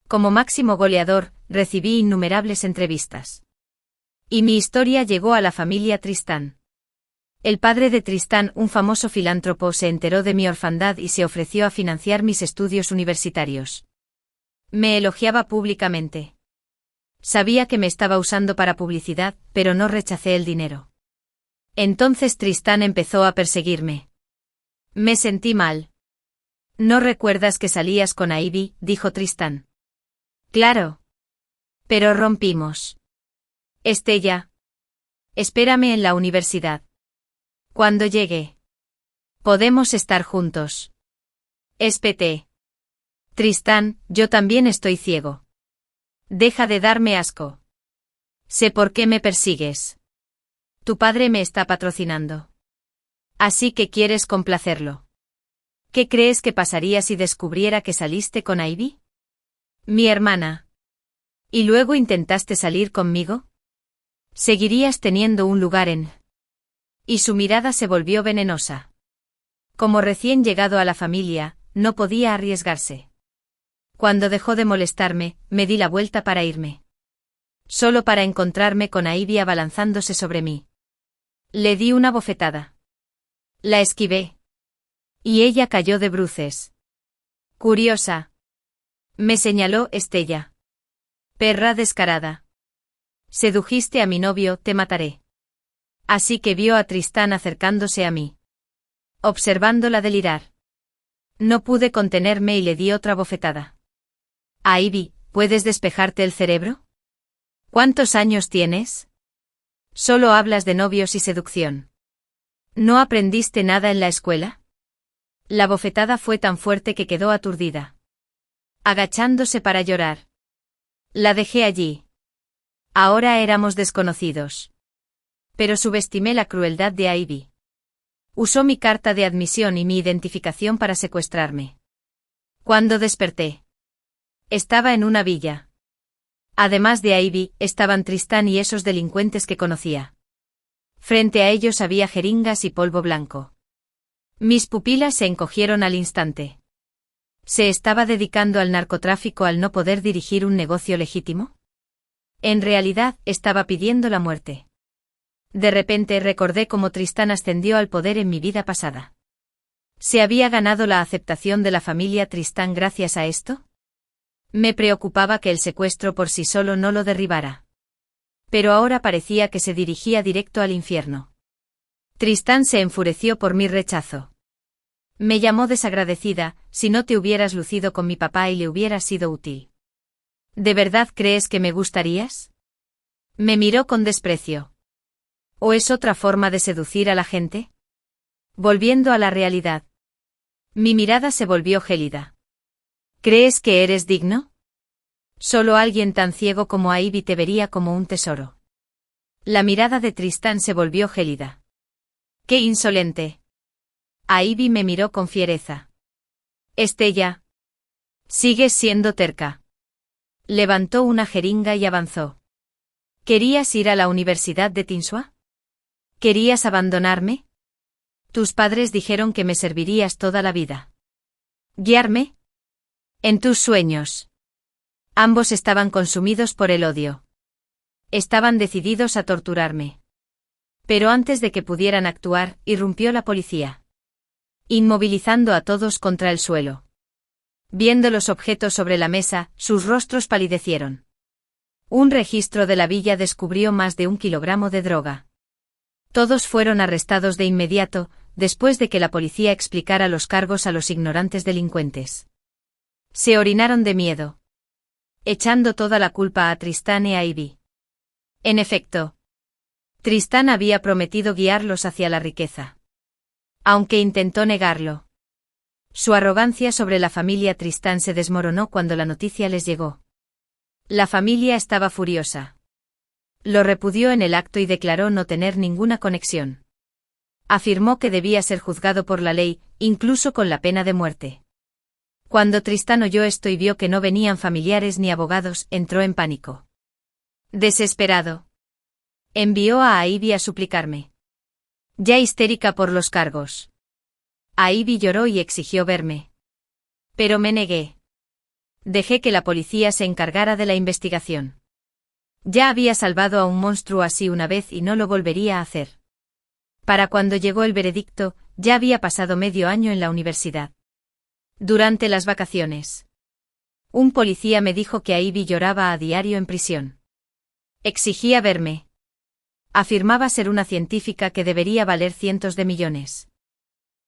[SPEAKER 1] Como máximo goleador, recibí innumerables entrevistas. Y mi historia llegó a la familia Tristán. El padre de Tristán, un famoso filántropo, se enteró de mi orfandad y se ofreció a financiar mis estudios universitarios. Me elogiaba públicamente. Sabía que me estaba usando para publicidad, pero no rechacé el dinero. Entonces Tristán empezó a perseguirme. Me sentí mal. ¿No recuerdas que salías con Ivy?, dijo Tristán. Claro. Pero rompimos. Estella. Espérame en la universidad. Cuando llegue. Podemos estar juntos. Espete. Tristán, yo también estoy ciego. Deja de darme asco. Sé por qué me persigues. Tu padre me está patrocinando. Así que quieres complacerlo. ¿Qué crees que pasaría si descubriera que saliste con Ivy? Mi hermana. ¿Y luego intentaste salir conmigo? Seguirías teniendo un lugar en... Y su mirada se volvió venenosa. Como recién llegado a la familia, no podía arriesgarse. Cuando dejó de molestarme, me di la vuelta para irme. Solo para encontrarme con Ivy abalanzándose sobre mí. Le di una bofetada. La esquivé. Y ella cayó de bruces. Curiosa. Me señaló Estella. Perra descarada. Sedujiste a mi novio, te mataré. Así que vio a Tristán acercándose a mí. Observándola delirar. No pude contenerme y le di otra bofetada. Ivy, ¿puedes despejarte el cerebro? ¿Cuántos años tienes? Solo hablas de novios y seducción. ¿No aprendiste nada en la escuela? La bofetada fue tan fuerte que quedó aturdida. Agachándose para llorar. La dejé allí. Ahora éramos desconocidos. Pero subestimé la crueldad de Ivy. Usó mi carta de admisión y mi identificación para secuestrarme. Cuando desperté, estaba en una villa. Además de Ivy, estaban Tristán y esos delincuentes que conocía. Frente a ellos había jeringas y polvo blanco. Mis pupilas se encogieron al instante. ¿Se estaba dedicando al narcotráfico al no poder dirigir un negocio legítimo? En realidad, estaba pidiendo la muerte. De repente recordé cómo Tristán ascendió al poder en mi vida pasada. ¿Se había ganado la aceptación de la familia Tristán gracias a esto? Me preocupaba que el secuestro por sí solo no lo derribara. Pero ahora parecía que se dirigía directo al infierno. Tristán se enfureció por mi rechazo. Me llamó desagradecida, si no te hubieras lucido con mi papá y le hubieras sido útil. ¿De verdad crees que me gustarías? Me miró con desprecio. ¿O es otra forma de seducir a la gente? Volviendo a la realidad. Mi mirada se volvió gélida. ¿Crees que eres digno? Solo alguien tan ciego como Ivy te vería como un tesoro. La mirada de Tristán se volvió gélida. ¡Qué insolente! Ivy me miró con fiereza. Estella. Sigues siendo terca. Levantó una jeringa y avanzó. ¿Querías ir a la Universidad de Tinsua? ¿Querías abandonarme? Tus padres dijeron que me servirías toda la vida. ¿Guiarme? En tus sueños. Ambos estaban consumidos por el odio. Estaban decididos a torturarme. Pero antes de que pudieran actuar, irrumpió la policía. Inmovilizando a todos contra el suelo. Viendo los objetos sobre la mesa, sus rostros palidecieron. Un registro de la villa descubrió más de 1 kilogramo de droga. Todos fueron arrestados de inmediato, después de que la policía explicara los cargos a los ignorantes delincuentes. Se orinaron de miedo. Echando toda la culpa a Tristán y a Ivy. En efecto, Tristán había prometido guiarlos hacia la riqueza. Aunque intentó negarlo. Su arrogancia sobre la familia Tristán se desmoronó cuando la noticia les llegó. La familia estaba furiosa. Lo repudió en el acto y declaró no tener ninguna conexión. Afirmó que debía ser juzgado por la ley, incluso con la pena de muerte. Cuando Tristán oyó esto y vio que no venían familiares ni abogados, entró en pánico. Desesperado. Envió a Ivy a suplicarme. Ya histérica por los cargos. Ivy lloró y exigió verme. Pero me negué. Dejé que la policía se encargara de la investigación. Ya había salvado a un monstruo así una vez y no lo volvería a hacer. Para cuando llegó el veredicto, ya había pasado medio año en la universidad. Durante las vacaciones. Un policía me dijo que Ivy lloraba a diario en prisión. Exigía verme. Afirmaba ser una científica que debería valer cientos de millones.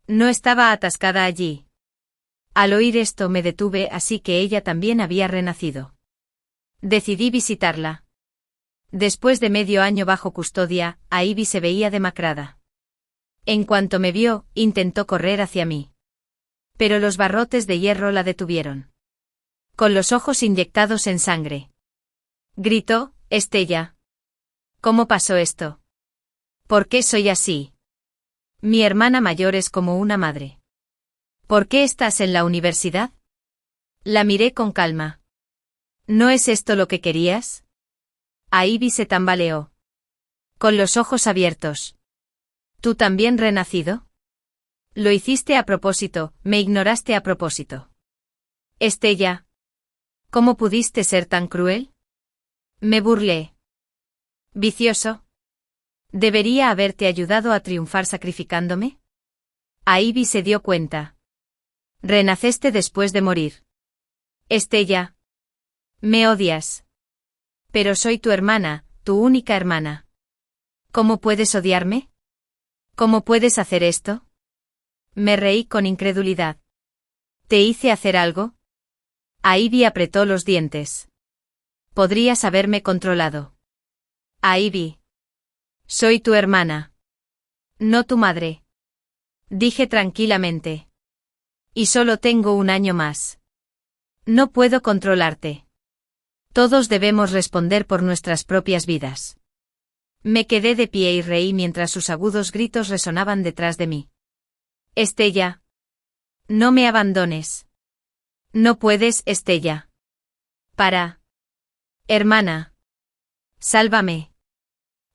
[SPEAKER 1] No estaba atascada allí. Al oír esto me detuve, así que ella también había renacido. Decidí visitarla. Después de medio año bajo custodia, Ivy se veía demacrada. En cuanto me vio, intentó correr hacia mí. Pero los barrotes de hierro la detuvieron. Con los ojos inyectados en sangre. Gritó, Estella. ¿Cómo pasó esto? ¿Por qué soy así? Mi hermana mayor es como una madre. ¿Por qué estás en la universidad? La miré con calma. ¿No es esto lo que querías? Ivy se tambaleó. Con los ojos abiertos. ¿Tú también renacido? Lo hiciste a propósito, me ignoraste a propósito. Estella. ¿Cómo pudiste ser tan cruel? Me burlé. ¿Vicioso? ¿Debería haberte ayudado a triunfar sacrificándome? Ivy se dio cuenta. Renaceste después de morir. Estella. Me odias. Pero soy tu hermana, tu única hermana. ¿Cómo puedes odiarme? ¿Cómo puedes hacer esto? Me reí con incredulidad. ¿Te hice hacer algo? Ivy apretó los dientes. Podrías haberme controlado. Ivy. Soy tu hermana. No tu madre. Dije tranquilamente. Y solo tengo un año más. No puedo controlarte. Todos debemos responder por nuestras propias vidas. Me quedé de pie y reí mientras sus agudos gritos resonaban detrás de mí. Estella. No me abandones. No puedes, Estella. Para. Hermana. Sálvame.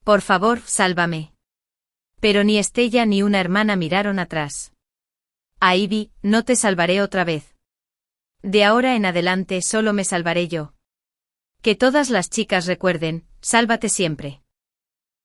[SPEAKER 1] Por favor, sálvame. Pero ni Estella ni una hermana miraron atrás. Ivy, no te salvaré otra vez. De ahora en adelante solo me salvaré yo. Que todas las chicas recuerden, sálvate siempre.